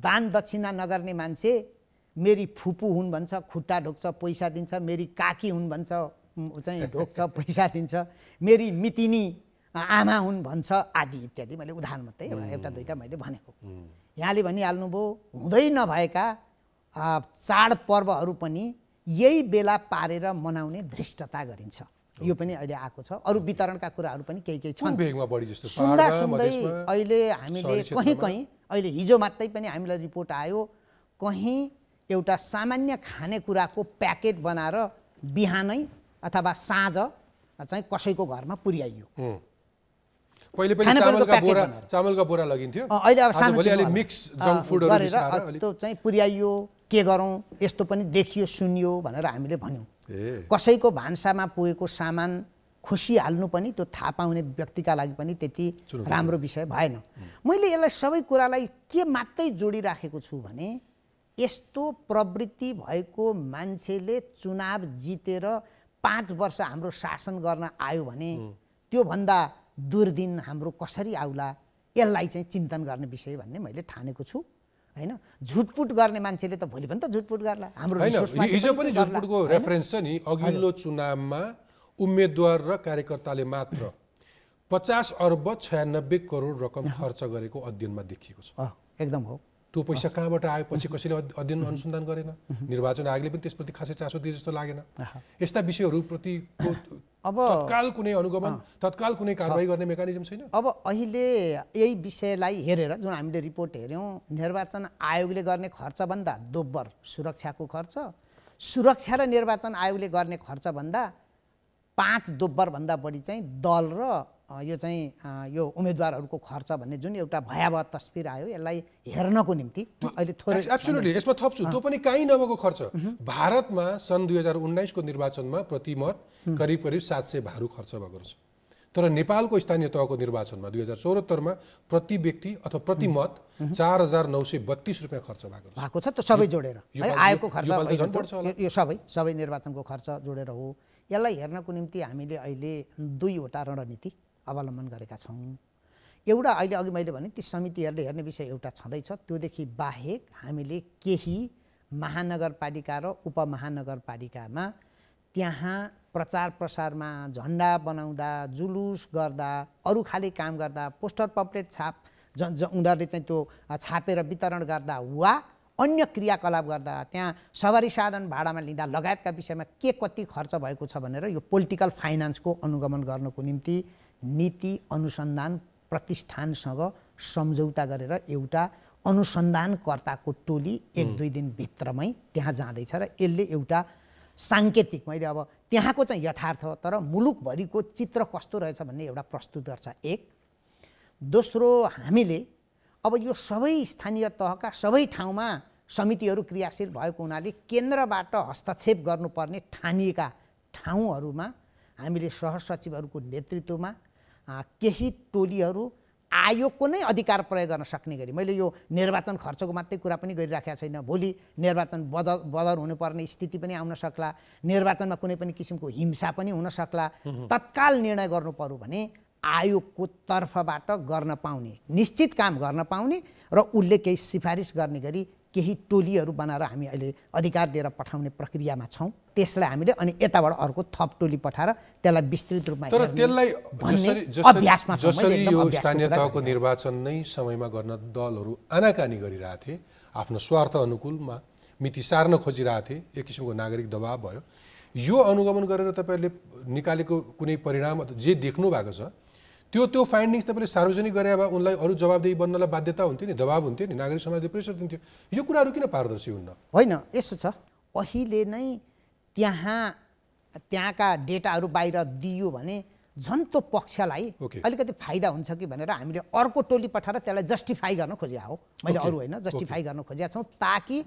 दान दक्षिणा नगर्ने मान्छे मेरी फुपू हुन् भन्छ खुट्टा ढोक्छ पैसा दिन्छ मेरी काकी हुन् भन्छ चाहिँ ढोक्छ पैसा दिन्छ मेरी मितिनी आमा हुन् भन्छ आदि इत्यादि मैले उदाहरण मात्रै एउटा दुईटा मैले भनेको यहाँले भनिहाल्नुभयो हुँदै नभएका चाडपर्वहरू पनि यही बेला पारेर मनाउने धृष्टता गरिन्छ यो पनि अहिले आएको छ अरु वितरणका कुराहरू पनि केही छन् सुन्दा सुन्दै अहिले हामीले कहीँ अहिले हिजो मात्रै पनि हामीलाई रिपोर्ट आयो कहीँ एउटा सामान्य खानेकुराको प्याकेट बनाएर बिहानै अथवा साँझ चाहिँ कसैको घरमा पुर्याइयो पहिले पनि चामलका बोरा लगिन्थ्यो अहिले अब सानो मिक्स जंक फुडहरु मिसाएर त्यो चाहिँ पुर्याइयो के गरौँ यस्तो पनि देखियो सुनियो भनेर हामीले भन्यौं कसैको भान्सामा पुगेको सामान खुसिहाल्नु पनि त्यो थाहा पाउने व्यक्तिका लागि पनि त्यति राम्रो विषय भएन मैले यसलाई सबै कुरालाई के मात्रै जोडिराखेको छु भने यस्तो प्रवृत्ति भएको मान्छेले चुनाव जितेर 5 वर्ष हाम्रो शासन गर्न आयो भने त्यो भन्दा दुर्दिन हाम्रो कसरी आउला यसलाई चाहिँ चिन्तन गर्ने विषय भन्ने मैले ठानेको छु हैन झुटपुट गर्ने मान्छेले त भोलि पनि त झुटपुट गर्ला हाम्रो हैन हिजो पनि झुटपुटको रेफरेन्स छ नि अघिल्लो चुनावमा उम्मेदवार र कार्यकर्ताले मात्र 50 अर्ब 96 करोड रकम खर्च गरेको अध्ययनमा देखिएको छ। एकदम हो। त्यो पैसा कहाँबाट आयो, पछि कसैले अध्ययन अनुसन्धान गरेन, निर्वाचन आयोगले पनि त्यसप्रति खासै चासो दिए जस्तो लागेन। यस्ता विषयहरूप्रतिको अब तत्काल कुनै अनुगमन, तत्काल कुनै कारबाही गर्ने मेकानिजम छैन। अब अहिले यही विषयलाई हेरेर जुन हामीले रिपोर्ट हेऱ्यौँ, निर्वाचन आयोगले गर्ने खर्चभन्दा दोब्बर सुरक्षाको खर्च, सुरक्षा र निर्वाचन आयोगले गर्ने खर्चभन्दा 5 दोब्बरभन्दा बढी चाहिँ दल र यो चाहिँ यो उम्मेदवारहरूको खर्च भन्ने जुन एउटा भयावह तस्बिर आयो, यसलाई हेर्नको निम्ति अहिले थोरै एब्सोल्युटली यसमा थप्छु। त्यो पनि कहीँ नभएको खर्च। भारतमा सन् 2019 को निर्वाचनमा प्रति मत करिब 700 भारु खर्च भएको रहेछ। तर नेपालको स्थानीय तहको निर्वाचनमा 2074 मा प्रति व्यक्ति अथवा प्रति मत 4932 रुपैयाँ खर्च भएको छ। त्यो सबै जोडेर है, आयोगको खर्च, यो सबै निर्वाचनको खर्च जोडेर हो। यसलाई हेर्नको निम्ति हामीले अहिले 2वटा रणनीति अवलम्बन गरेका छौँ। एउटा अहिले अघि मैले भने ती समितिहरूले हेर्ने विषय एउटा छँदैछ। त्योदेखि बाहेक हामीले केही महानगरपालिका र उपमहानगरपालिकामा त्यहाँ प्रचार प्रसारमा झन्डा बनाउँदा, जुलुस गर्दा, अरू खाले काम गर्दा, पोस्टर पम्पलेट उनीहरूले चाहिँ त्यो छापेर वितरण गर्दा वा अन्य क्रियाकलाप गर्दा, त्यहाँ सवारी साधन भाडामा लिँदा लगायतका विषयमा के कति खर्च भएको छ भनेर यो पोलिटिकल फाइनान्सको अनुगमन गर्नको निम्ति नीति अनुसन्धान प्रतिष्ठानसँग सम्झौता गरेर एउटा अनुसन्धानकर्ताको टोली 1-2 दिनभित्रमै त्यहाँ जाँदैछ र यसले एउटा साङ्केतिक, मैले अब त्यहाँको चाहिँ यथार्थ तर मुलुकभरिको चित्र कस्तो रहेछ भन्ने एउटा प्रस्तुत गर्छ। एक दोस्रो, हामीले अब यो सबै स्थानीय तहका सबै ठाउँमा समितिहरू क्रियाशील भएको हुनाले केन्द्रबाट हस्तक्षेप गर्नुपर्ने ठानिएका ठाउँहरूमा हामीले सहसचिवहरूको नेतृत्वमा केही टोलीहरू आयोगको नै अधिकार प्रयोग गर्न सक्ने गरी, मैले यो निर्वाचन खर्चको मात्रै कुरा पनि गरिराखेको छैन, भोलि निर्वाचन बदर हुनुपर्ने स्थिति पनि आउन सक्ला, निर्वाचनमा कुनै पनि किसिमको हिंसा पनि हुन सक्ला, तत्काल निर्णय गर्नु पर्यो भने आयोगको तर्फबाट गर्न पाउने, निश्चित काम गर्न पाउने र उसले केही सिफारिस गर्ने गरी केही टोलीहरू बनाएर हामी अहिले अधिकार दिएर पठाउने प्रक्रियामा छौँ। त्यसलाई हामीले अनि यताबाट अर्को थप टोली पठाएर त्यसलाई विस्तृत रूपमा तर त्यसलाई अभ्यासमा छौँ। जसरी यो स्थानीय तहको निर्वाचन नै समयमा गर्न दलहरू आनाकानी गरिरहेथे, आफ्नो स्वार्थ अनुकूलमा मिति सार्न खोजिरहेथे, एक किसिमको नागरिक दबाव भयो। यो अनुगमन गरेर तपाईँहरूले निकालेको कुनै परिणाम जे देख्नु भएको छ त्यो फाइन्डिङ्स तपाईँले सार्वजनिक गरे भए उनलाई अरू जवाबदेही बन्नलाई बाध्यता हुन्थ्यो नि, दबाव हुन्थ्यो नि, नागरिक समाजले प्रेसर दिन्थ्यो। यो कुराहरू किन पारदर्शी हुन्न? होइन, यसो छ, अहिले नै त्यहाँका डेटाहरू बाहिर दियो भने झन् त्यो पक्षलाई अलिकति फाइदा हुन्छ कि भनेर हामीले अर्को टोली पठाएर त्यसलाई जस्टिफाई गर्न खोजिया हो। मैले अरू होइन, जस्टिफाई गर्न खोजिया छौँ ताकि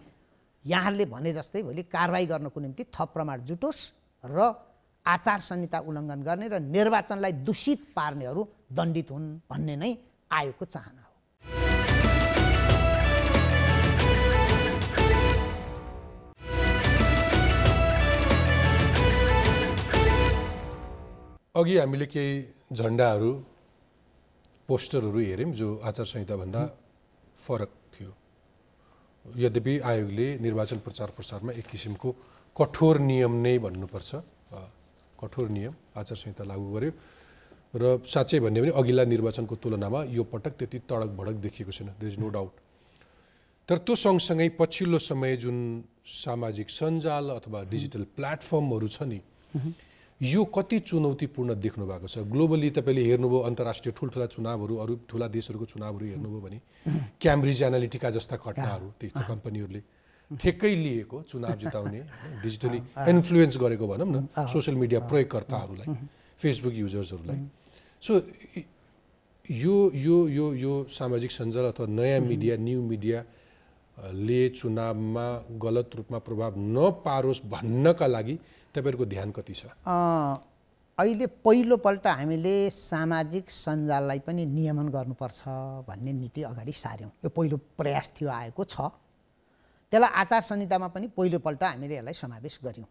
यहाँहरूले भने जस्तै भोलि कारबाही गर्नको निम्ति थप प्रमाण जुटोस् र आचार संहिता उल्लङ्घन गर्ने र निर्वाचनलाई दूषित पार्नेहरू दण्डित हुन् भन्ने नै आयोगको चाहना हो। अघि हामीले केही झन्डाहरू, पोस्टरहरू हेऱ्यौँ जो आचार संहिताभन्दा फरक थियो। यद्यपि आयोगले निर्वाचन प्रचार प्रसारमा एक किसिमको कठोर नियम नै भन्नुपर्छ, कठोर नियम आचार संहिता लागू गर्यो र साँच्चै भन्यो भने अघिल्ला निर्वाचनको तुलनामा यो पटक त्यति तडक भडक देखिएको छैन, देयर इज नो डाउट। तर त्यो सँगसँगै पछिल्लो समय जुन सामाजिक सञ्जाल अथवा डिजिटल प्लेटफर्महरू छ नि, यो कति चुनौतीपूर्ण देख्नु भएको छ? ग्लोबली तपाईँले हेर्नुभयो अन्तर्राष्ट्रिय ठुल्ठुला चुनावहरू, अरू ठुला देशहरूको चुनावहरू हेर्नुभयो भने क्याम्ब्रिज एनालिटिका जस्ता घटनाहरू, त्यस्तो कम्पनीहरूले ठेक्कै लिएको चुनाव जिताउने, डिजिटली इन्फ्लुएन्स गरेको भनौँ न सोसियल मिडिया प्रयोगकर्ताहरूलाई, फेसबुक युजर्सहरूलाई। सो यो यो यो यो सामाजिक सञ्जाल अथवा नयाँ मिडिया, न्यू मिडियाले चुनावमा गलत रूपमा प्रभाव नपारोस् भन्नका लागि तपाईँहरूको ध्यान कति छ? अहिले पहिलोपल्ट हामीले सामाजिक सञ्जाललाई पनि नियमन गर्नुपर्छ भन्ने नीति अगाडि सार्यौँ। यो पहिलो प्रयास थियो, आएको छ। त्यसलाई आचार संहितामा पनि पहिलोपल्ट हामीले यसलाई समावेश गऱ्यौँ।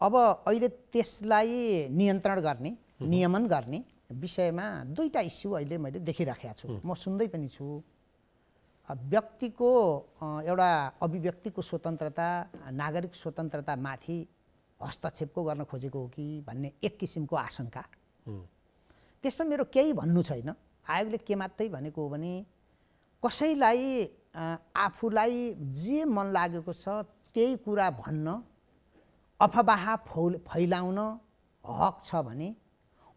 अब अहिले त्यसलाई नियन्त्रण गर्ने, नियमन गर्ने विषयमा 2टा इस्यु अहिले मैले देखिराखेको छु, म सुन्दै पनि छु। व्यक्तिको एउटा अभिव्यक्तिको स्वतन्त्रता, नागरिक स्वतन्त्रतामाथि हस्तक्षेपको गर्न खोजेको हो कि भन्ने एक किसिमको आशंका त्यसमा मेरो केही भन्नु छैन। आयोगले के मात्रै भनेको हो भने कसैलाई आफूलाई जे मन लागेको छ त्यही कुरा भन्न, अफवाह फैलाउन हक छ भने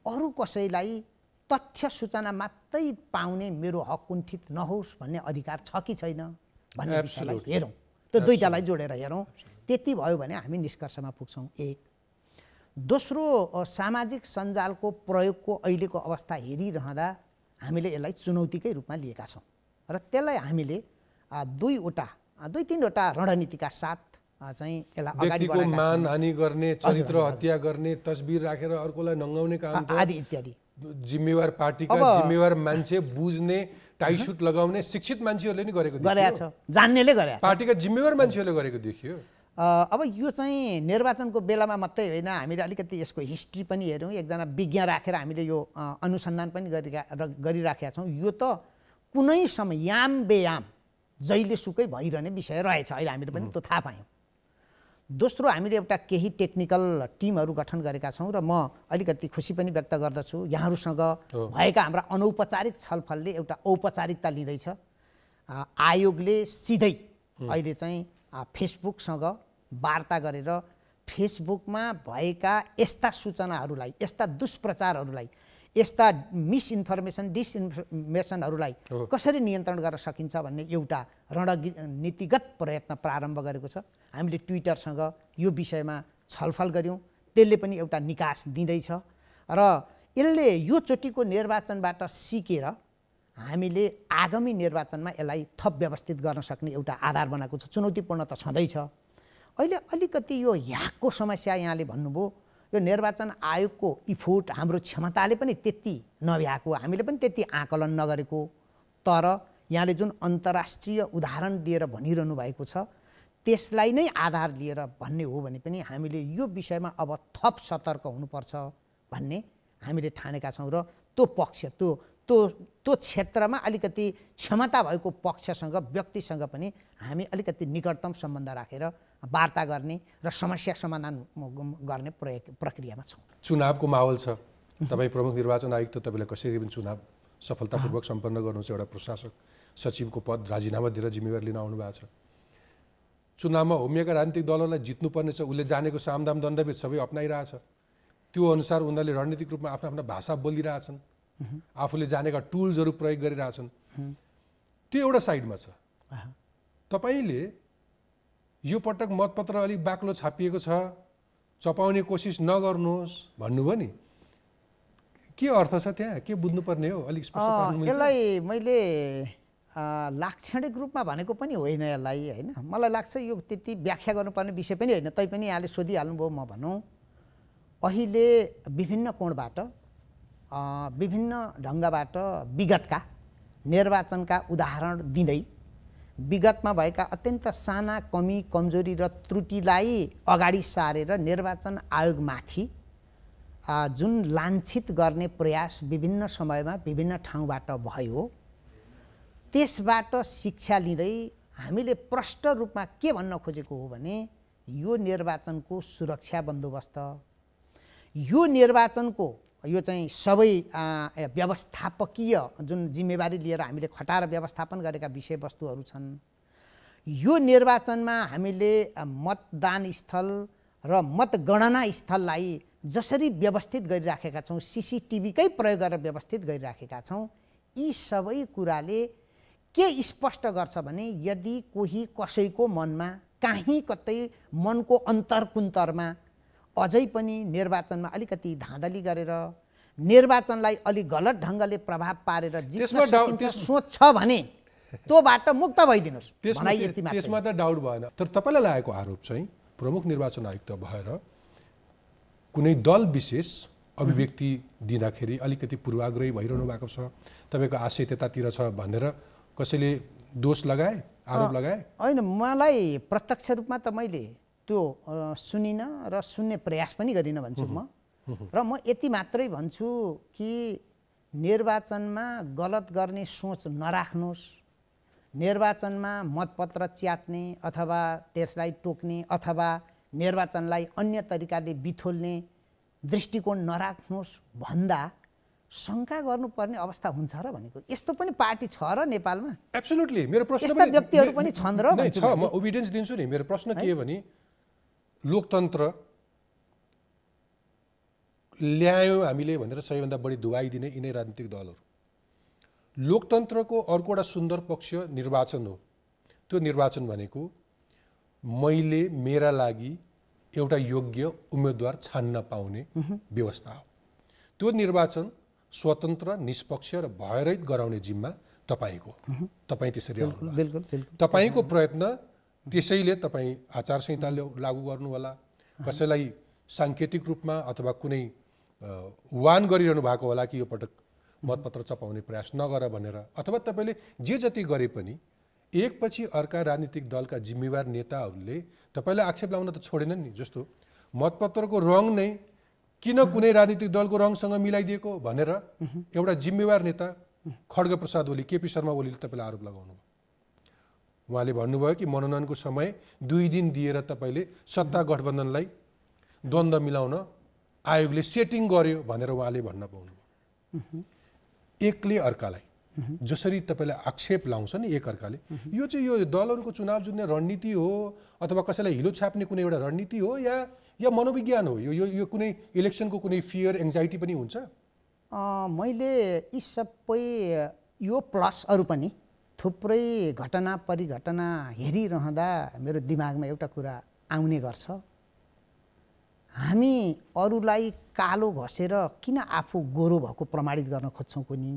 अरू कसैलाई तथ्य सूचना मात्रै पाउने मेरो हक कुण्ठित नहोस् भन्ने अधिकार छ कि छैन भन्ने विषयलाई हेरौँ। त्यो दुईटालाई जोडेर हेरौँ। त्यति भयो भने हामी निष्कर्षमा पुग्छौँ। एक। दोस्रो, सामाजिक सञ्जालको प्रयोगको अहिलेको अवस्था हेरिरहँदा हामीले यसलाई चुनौतीकै रूपमा लिएका छौँ र त्यसलाई हामीले दुई तीनवटा रणनीतिका साथ चाहिँ यसलाई अगाडि बढाएका छौँ। मानहानि गर्ने, चरित्र हत्या गर्ने, तस्बिर राखेर अर्कोलाई नङ्गाउने काम आदि इत्यादि जिम्मेवार पार्टीका जिम्मेवार मान्छे, बुझ्ने, टाई सुट लगाउने शिक्षित मान्छेहरूले नि गरेको छ, जान्नेले गरेको छ, पार्टीका जिम्मेवार मान्छेहरूले गरेको देखियो। अब यो चाहिँ निर्वाचनको बेलामा मात्रै होइन, हामीले अलिकति यसको हिस्ट्री पनि हेऱ्यौँ। एकजना विज्ञ राखेर हामीले यो अनुसन्धान पनि गरिराखेका छौँ। यो त कुनै समय याम बेयाम जहिले सुकै भइरहने विषय रहेछ। अहिले हामीले पनि त्यो थाहा पायौँ। दोस्रो, हामीले एउटा केही टेक्निकल टिमहरू गठन गरेका छौँ र म अलिकति खुसी पनि व्यक्त गर्दछु। यहाँहरूसँग भएका हाम्रा अनौपचारिक छलफलले एउटा औपचारिकता लिँदैछ। आयोगले सिधै अहिले चाहिँ फेसबुकसँग वार्ता गरेर फेसबुकमा भएका यस्ता सूचनाहरूलाई, यस्ता दुष्प्रचारहरूलाई, यस्ता मिसइन्फर्मेसन डिसइन्फर्मेसनहरूलाई कसरी नियन्त्रण गर्न सकिन्छ भन्ने एउटा रणनीतिगत प्रयत्न प्रारम्भ गरेको छ। हामीले ट्विटरसँग यो विषयमा छलफल गऱ्यौँ, त्यसले पनि एउटा निकास दिँदैछ र यसले यो चोटिको निर्वाचनबाट सिकेर हामीले आगामी निर्वाचनमा यसलाई थप व्यवस्थित गर्न सक्ने एउटा आधार बनाएको छ। चुनौतीपूर्ण त छँदैछ। अहिले अलिकति यो ह्याकको समस्या यहाँले भन्नुभयो। यो निर्वाचन आयोगको इफोर्ट, हाम्रो क्षमताले पनि त्यति नभ्याएको, हामीले पनि त्यति आकलन नगरेको। तर यहाँले जुन अन्तर्राष्ट्रिय उदाहरण दिएर भनिरहनु भएको छ त्यसलाई नै आधार लिएर भन्ने हो भने पनि हामीले यो विषयमा अब थप सतर्क हुनुपर्छ भन्ने हामीले ठानेका छौँ र त्यो पक्ष त्यो क्षेत्रमा अलिकति क्षमता भएको पक्षसँग, व्यक्तिसँग पनि हामी अलिकति निकटतम सम्बन्ध राखेर वार्ता गर्ने र समस्या समाधान गर्ने प्रक्रियामा छौँ। चुनावको माहौल छ। तपाईँ प्रमुख निर्वाचन आयुक्त, तपाईँले कसरी पनि चुनाव सफलतापूर्वक सम्पन्न गर्नुहुन्छ। एउटा प्रशासक सचिवको पद राजीनामा दिएर जिम्मेवारी लिन आउनु भएको छ। चुनावमा होमिएका राजनीतिक दलहरूलाई जित्नुपर्ने छ। उसले जानेको सामदाम दण्डभेद सबै अप्नाइरहेछ। त्यो अनुसार उनीहरूले रणनीतिक रूपमा आफ्ना आफ्ना भाषा बोलिरहेछन्, आफूले जानेका टुल्सहरू प्रयोग गरिरहेछन्। त्यो एउटा साइडमा छ। तपाईँले यो पटक मतपत्र अलिक बाक्लो छापिएको छ, चपाउने कोसिस नगर्नुहोस् भन्नुभयो नि, के अर्थ छ त्यहाँ? के बुझ्नुपर्ने हो? अलिक स्पष्ट पार्नु मिल्छ? यसलाई मैले लाक्षणिक रूपमा भनेको पनि होइन यसलाई, होइन। मलाई लाग्छ यो त्यति व्याख्या गर्नुपर्ने विषय पनि होइन। तैपनि यहाँले सोधिहाल्नुभयो, म भनौँ अहिले विभिन्न कोणबाट, विभिन्न ढङ्गबाट विगतका निर्वाचनका उदाहरण दिँदै विगतमा भएका अत्यन्त साना कमी, कमजोरी र त्रुटिलाई अगाडि सारेर निर्वाचन आयोगमाथि जुन लाञ्छित गर्ने प्रयास विभिन्न समयमा विभिन्न ठाउँबाट भयो, त्यसबाट शिक्षा लिँदै हामीले प्रष्ट रूपमा के भन्न खोजेको हो भने यो निर्वाचनको सुरक्षा बन्दोबस्त, यो निर्वाचनको यो चाहिँ सबै व्यवस्थापकीय जुन जिम्मेवारी लिएर हामीले खटाएर व्यवस्थापन गरेका विषयवस्तुहरू छन्। यो निर्वाचनमा हामीले मतदान स्थल र मतगणना स्थललाई जसरी व्यवस्थित गरिराखेका छौँ, सीसीटीभीकै प्रयोग गरेर व्यवस्थित गरिराखेका छौँ, यी सबै कुराले के स्पष्ट गर्छ भने यदि कोही कसैको मनमा काहीँ कतै मनको अन्तरकुन्तरमा अझै पनि निर्वाचनमा अलिकति धाँधली गरेर निर्वाचनलाई अलिक गलत ढङ्गले प्रभाव पारेर जित्न सकिन्छ सोच छ भने त्योबाट मुक्त भइदिनुहोस्। त्यसमा त डाउट भएन। तर तपाईँलाई लागेको आरोप चाहिँ प्रमुख निर्वाचन आयुक्त भएर कुनै दल विशेष अभिव्यक्ति दिँदाखेरि अलिकति पूर्वाग्रही भइरहनु भएको छ, तपाईँको आशय त्यतातिर छ भनेर कसैले दोष लगाए, आरोप लगाए? होइन, मलाई प्रत्यक्ष रूपमा त मैले त्यो सुनिनँ र सुन्ने प्रयास पनि गरिनँ भन्छु म। र म यति मात्रै भन्छु कि निर्वाचनमा गलत गर्ने सोच नराख्नुहोस्। निर्वाचनमा मतपत्र च्यात्ने अथवा त्यसलाई टोक्ने अथवा निर्वाचनलाई अन्य तरिकाले बिथोल्ने दृष्टिकोण नराख्नुहोस् भन्दा शङ्का गर्नुपर्ने अवस्था हुन्छ र भनेको यस्तो पनि पार्टी छ र नेपालमा एब्सोल्युटली मेरो प्रश्न यस्ता व्यक्तिहरू पनि छन् र छ म ओभिडेन्स दिन्छु नि मेरो प्रश्न के हो भने लोकतन्त्र ल्यायो हामीले भनेर सबैभन्दा बढी दुवाई दिने यिनै राजनीतिक दलहरू लोकतन्त्रको अर्को एउटा सुन्दर पक्ष निर्वाचन हो त्यो निर्वाचन भनेको मैले मेरा लागि एउटा योग्य उम्मेदवार छान्न पाउने व्यवस्था हो त्यो निर्वाचन स्वतन्त्र निष्पक्ष र भयरहित गराउने जिम्मा तपाईको तपाई त्यसरी बिल्कुल तपाईको प्रयत्न त्यसैले तपाई आचार संहिता लागू गर्नु होला कसैलाई सांकेतिक रूपमा अथवा कुनै वान गरिरहनु भएको होला कि यो पटक मतपत्र चपाउने प्रयास नगर भनेर अथवा तपाईले जे जति गरे पनि एकपछि अर्का राजनीतिक दलका जिम्मेवार नेताहरूले तपाईलाई आक्षेप लाउन त छोडेनन् नि जस्तो मतपत्रको रङ नै किन कुनै राजनीतिक दलको रङसँग मिलाइदिएको भनेर एउटा जिम्मेवार नेता खड्ग प्रसाद ओली केपी शर्मा ओलीले तपाईलाई आरोप लगाउनु उहाँले भन्नुभयो कि मनोनयनको समय 2 दिन दिएर तपाईले सत्ता गठबन्धनलाई द्वन्द्व मिलाउन आयोगले सेटिङ गर्यो भनेर उहाँले भन्न पाउनुभयो एकले अर्कालाई जसरी तपाईलाई आक्षेप लाउँछ नि एक अर्काले यो चाहिँ यो दलहरूको चुनाव जुन्ने रणनीति हो अथवा कसैलाई हिलो छाप्ने कुनै एउटा रणनीति हो या मनोविज्ञान हो यो कुनै इलेक्सनको कुनै फियर एङ्जाइटी पनि हुन्छ मैले यी सबै यो प्लस अरू पनि थुप्रै घटना परिघटना हेरिरहँदा मेरो दिमागमा एउटा कुरा आउने गर्छ हामी अरूलाई कालो घसेर किन आफू गोरो भएको प्रमाणित गर्न खोज्छौँ कुनी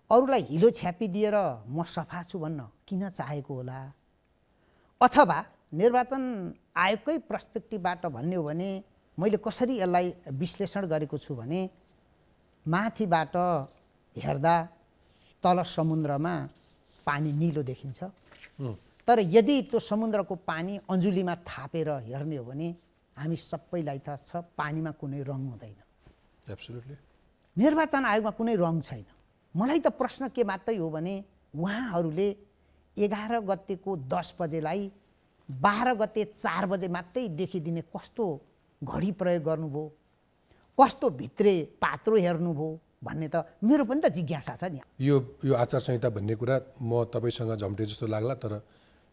अरूलाई हिलो छ्यापिदिएर म सफा छु भन्न किन चाहेको होला अथवा निर्वाचन आयोगकै पर्सपेक्टिभबाट भन्ने हो भने मैले कसरी यसलाई विश्लेषण गरेको छु भने माथिबाट हेर्दा तल समुद्रमा पानी निलो देखिन्छ तर यदि त्यो समुद्रको पानी अञ्जुलीमा थापेर हेर्ने हो भने हामी सबैलाई थाहा छ पानीमा कुनै रङ हुँदैन एब्सोल्युटली निर्वाचन आयोगमा कुनै रङ छैन मलाई त प्रश्न के मात्रै हो भने उहाँहरूले 11 गतेको 10 बजेलाई 12 गते 4 बजे मात्रै देखिदिने कस्तो घडी प्रयोग गर्नुभयो कस्तो भित्रे पात्रो हेर्नुभयो भन्ने त मेरो पनि त जिज्ञासा छ नि यो आचार संहिता भन्ने कुरा म तपाईसँग झम्टे जस्तो लाग्ला तर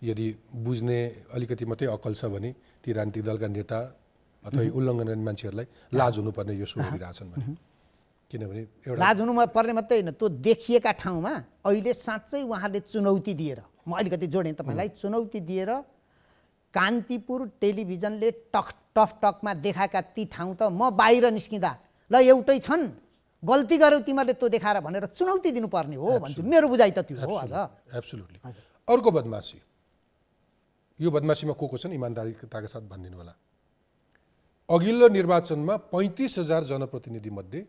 यदि बुझ्ने अलिकति मात्रै अक्ल छ भने ती राजनीतिक दलका नेता अथवा उल्लङ्घन गर्ने मान्छेहरूलाई लाज हुनुपर्ने यो सो गरिरहेछन् भने किनभने एउटा लाज हुनु पर्ने मात्रै होइन त्यो देखिएका ठाउँमा अहिले साँच्चै उहाँहरूले चुनौती दिएर म अलिकति जोडेँ तपाईँलाई चुनौती दिएर कान्तिपुर टेलिभिजनले टकमा देखाएका ती ठाउँ त म बाहिर निस्किँदा ल एउटै छन् गल्ती गर्यौ तिमीहरूले त्यो देखाएर भनेर चुनौती दिनुपर्ने हो भन्छु मेरो बुझाइ त त्यो हो हजुर एब्सोल्युटली अर्को बदमासी यो बदमासीमा को छन् इमान्दारीताका साथ भनिदिनु होला अघिल्लो निर्वाचनमा 35,000 जनप्रतिनिधि मध्ये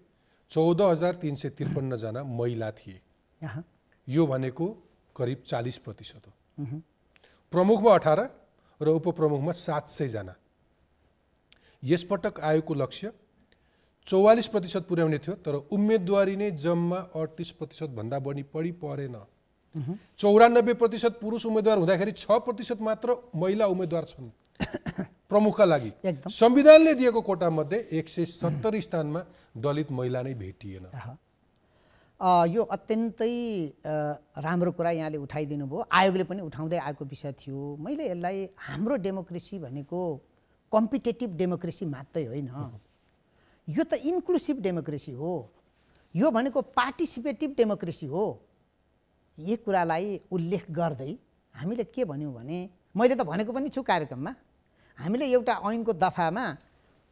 14,353 जना महिला थिए यो भनेको करिब 40% हो प्रमुखमा 18 र उपप्रमुखमा 700 जना यसपटक आयोगको लक्ष्य 44% पुर्याउने थियो तर उम्मेदवारी नै जम्मा 38% भन्दा बढी परेन 94% पुरुष उम्मेदवार हुँदाखेरि 6% मात्र महिला उम्मेदवार छन् प्रमुखका लागि संविधानले दिएको कोटा मध्ये 170 स्थानमा दलित महिला नै भेटिएन यो अत्यन्तै राम्रो कुरा यहाँले उठाइदिनु भयो आयोगले पनि उठाउँदै आएको विषय थियो मैले यसलाई हाम्रो डेमोक्रेसी भनेको कम्पिटेटिभ डेमोक्रेसी मात्रै होइन यो त इन्क्लुसिभ डेमोक्रेसी हो यो भनेको पार्टिसिपेटिभ डेमोक्रेसी हो यी कुरालाई उल्लेख गर्दै हामीले के भन्यौँ भने मैले त भनेको पनि छु कार्यक्रममा हामीले एउटा ऐनको दफामा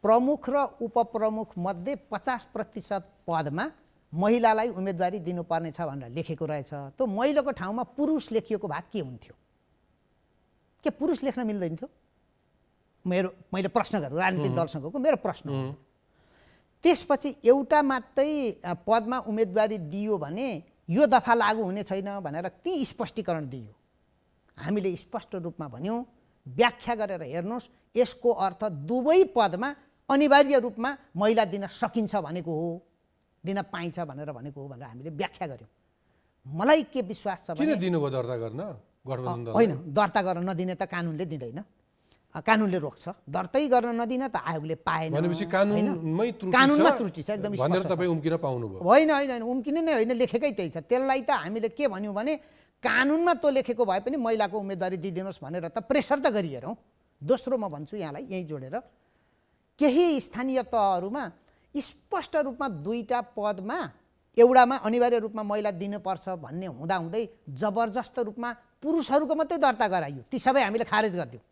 प्रमुख र उपप्रमुख मध्ये 50% पदमा महिलालाई उम्मेदवारी दिनुपर्ने छ भनेर लेखेको रहेछ त्यो महिलाको ठाउँमा पुरुष लेखिएको भए के हुन्थ्यो के पुरुष लेख्न मिल्दैन थियो मैले प्रश्न गरेँ राजनीतिक दलसँगको मेरो प्रश्न हो त्यसपछि एउटा मात्रै पदमा उम्मेदवारी दियो भने यो दफा लागू हुने छैन भनेर ती स्पष्टीकरण दियो हामीले स्पष्ट रूपमा भन्यौँ व्याख्या गरेर हेर्नुहोस् यसको अर्थ दुवै पदमा अनिवार्य रूपमा महिला दिन सकिन्छ भनेको हो दिन पाइन्छ भनेर भनेको हो भनेर हामीले व्याख्या गर्यौँ मलाई के विश्वास छ भने किन दिनुभयो दर्ता गर्न गठबन्धन होइन दर्ता गर्न नदिने त कानुनले दिँदैन कानुनले रोक्छ, दर्तै गर्न नदिन त आयोगले पाएन भनेपछि कानुनमै त्रुटि छ, कानुनमा त्रुटि छ, एकदम भनेर स्पष्ट छ। तपाईँ उम्किन पाउनुभयो? होइन होइन होइन, उम्किने नै होइन, लेखेकै त्यही छ। त्यसलाई त हामीले के भन्यौँ भने कानुनमा त्यो लेखेको भए पनि महिलाको उम्मेदवारी दिइदिनुहोस् भनेर त प्रेसर त गरिहेरौँ। दोस्रो म भन्छु यहाँलाई यहीँ जोडेर, केही स्थानीय तहहरूमा स्पष्ट रूपमा 2टा पदमा एउटामा अनिवार्य रूपमा महिला दिनुपर्छ भन्ने हुँदाहुँदै जबरजस्त रूपमा पुरुषहरूको मात्रै दर्ता गराइयो। ती सबै हामीले खारेज गरिदिउँ।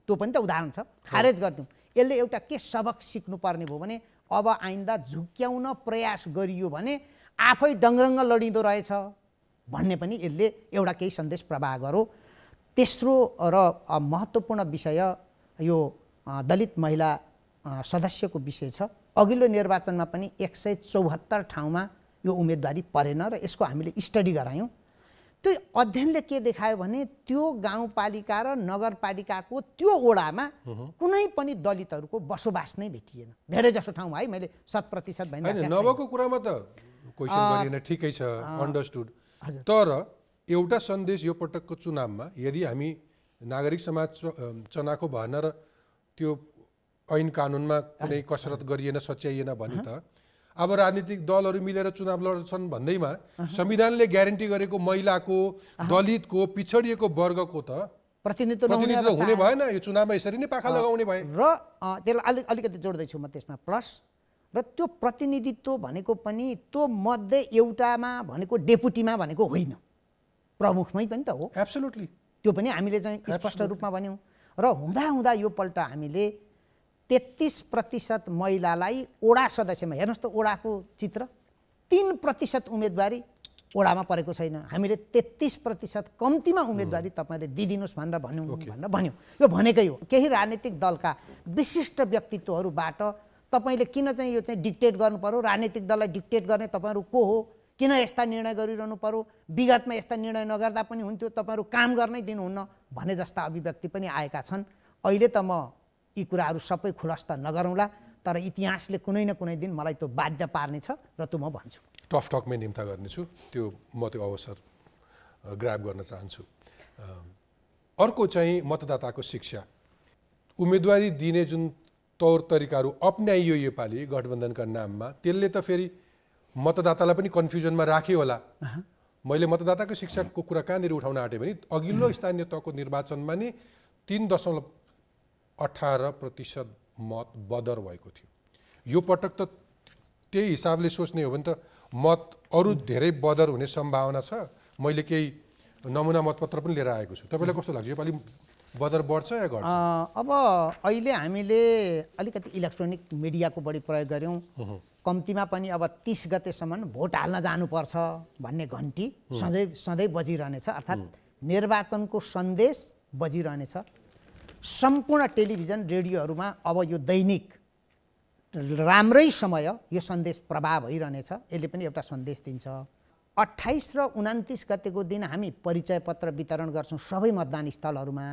त्यो पनि त उदाहरण छ, खारेज गरिदिउँ। यसले एउटा के सबक सिक्नुपर्ने भयो भने अब आइन्दा झुक्क्याउन प्रयास गरियो भने आफै डङ्रङ्ग लडिँदो रहेछ भन्ने पनि यसले एउटा केही सन्देश प्रवाह गरो। तेस्रो र महत्त्वपूर्ण विषय यो दलित महिला सदस्यको विषय छ। अघिल्लो निर्वाचनमा पनि 174 ठाउँमा यो उम्मेदवारी परेन र यसको हामीले स्टडी गरायौँ। त्यो अध्ययनले के देखायो भने त्यो गाउँपालिका र नगरपालिकाको त्यो वडामा कुनै पनि दलितहरूको बसोबास नै भेटिएन। धेरै जसो ठाउँमा है, मैले 100% होइन नभएको कुरामा त क्वेसन गरिएन, ठिकै छ, अन्डरस्टुड। तर एउटा सन्देश यो पटकको चुनावमा यदि हामी नागरिक समाज चनाखो भएन र त्यो ऐन कानुनमा कुनै कसरत गरिएन, सच्याइएन भने त अब राजनीतिक दलहरू मिलेर चुनाव लड्छन् भन्दैमा संविधानले ग्यारेन्टी गरेको महिलाको, दलितको, पिछडिएको वर्गको त प्रतिनिधित्व हुने भएन। यो चुनावमा यसरी नै पाखा लगाउने भए र त्यसलाई अलिकति जोड्दैछु म त्यसमा प्लस। र त्यो प्रतिनिधित्व भनेको पनि त्यो मध्ये एउटामा भनेको डेपुटीमा भनेको होइन, प्रमुखमै पनि त हो। एब्सोल्युटली, त्यो पनि हामीले चाहिँ स्पष्ट रूपमा भन्यौँ। र हुँदा यो पल्ट हामीले 33% महिलालाई वडा सदस्यमा, हेर्नुहोस् त वडाको चित्र, 3% उम्मेदवारी वडामा परेको छैन। हामीले 33% कम्तीमा उम्मेदवारी तपाईँले दिइदिनुहोस् भनेर भन्यौँ। यो भनेकै हो। केही राजनीतिक दलका विशिष्ट व्यक्तित्वहरूबाट तपाईँले किन चाहिँ यो चाहिँ डिक्टेट गर्नु पर्यो, राजनीतिक दललाई डिक्टेट गर्ने तपाईँहरू को हो, किन यस्ता निर्णय गरिरहनु पर्यो, विगतमा यस्ता निर्णय नगर्दा पनि हुन्थ्यो, तपाईँहरू काम गर्नै दिनुहुन्न भने जस्ता अभिव्यक्ति पनि आएका छन्। अहिले त म यी कुराहरू सबै खुलस्त नगरौँला, तर इतिहासले कुनै न कुनै दिन मलाई त्यो बाध्य पार्नेछ र त्यो म भन्छु। टफ टकमै निम्ता गर्नेछु, त्यो म त्यो अवसर ग्राब गर्न चाहन्छु। अर्को चाहिँ मतदाताको शिक्षा। उम्मेदवारी दिने जुन तौर तरिकाहरू अप्नाइयो योपालि गठबन्धनका नाममा, त्यसले त फेरि मतदातालाई पनि कन्फ्युजनमा राख्यो होला। मैले मतदाताको शिक्षाको कुरा कहाँनिर उठाउन आँटेँ भने अघिल्लो स्थानीय तहको निर्वाचनमा नि 3.18% मत बदर भएको थियो। यो पटक त त्यही हिसाबले सोच्ने हो भने त मत अरू धेरै बदर हुने सम्भावना छ। मैले केही नमुना मतपत्र पनि लिएर आएको छु। तपाईँलाई कस्तो लाग्छ, योपालि बदर बढ्छ या घट्छ? अब अहिले हामीले अलिकति इलेक्ट्रोनिक मिडियाको बढी प्रयोग गऱ्यौँ। कम्तीमा पनि अब 30 गतेसम्म भोट हाल्न जानुपर्छ भन्ने घन्टी सधैँ बजिरहनेछ, अर्थात् निर्वाचनको सन्देश बजिरहनेछ। सम्पूर्ण टेलिभिजन रेडियोहरूमा अब यो दैनिक राम्रै समय यो सन्देश प्रवाह भइरहनेछ। यसले पनि एउटा सन्देश दिन्छ। 28 र 29 गतेको दिन हामी परिचय पत्र वितरण गर्छौँ सबै मतदान स्थलहरूमा।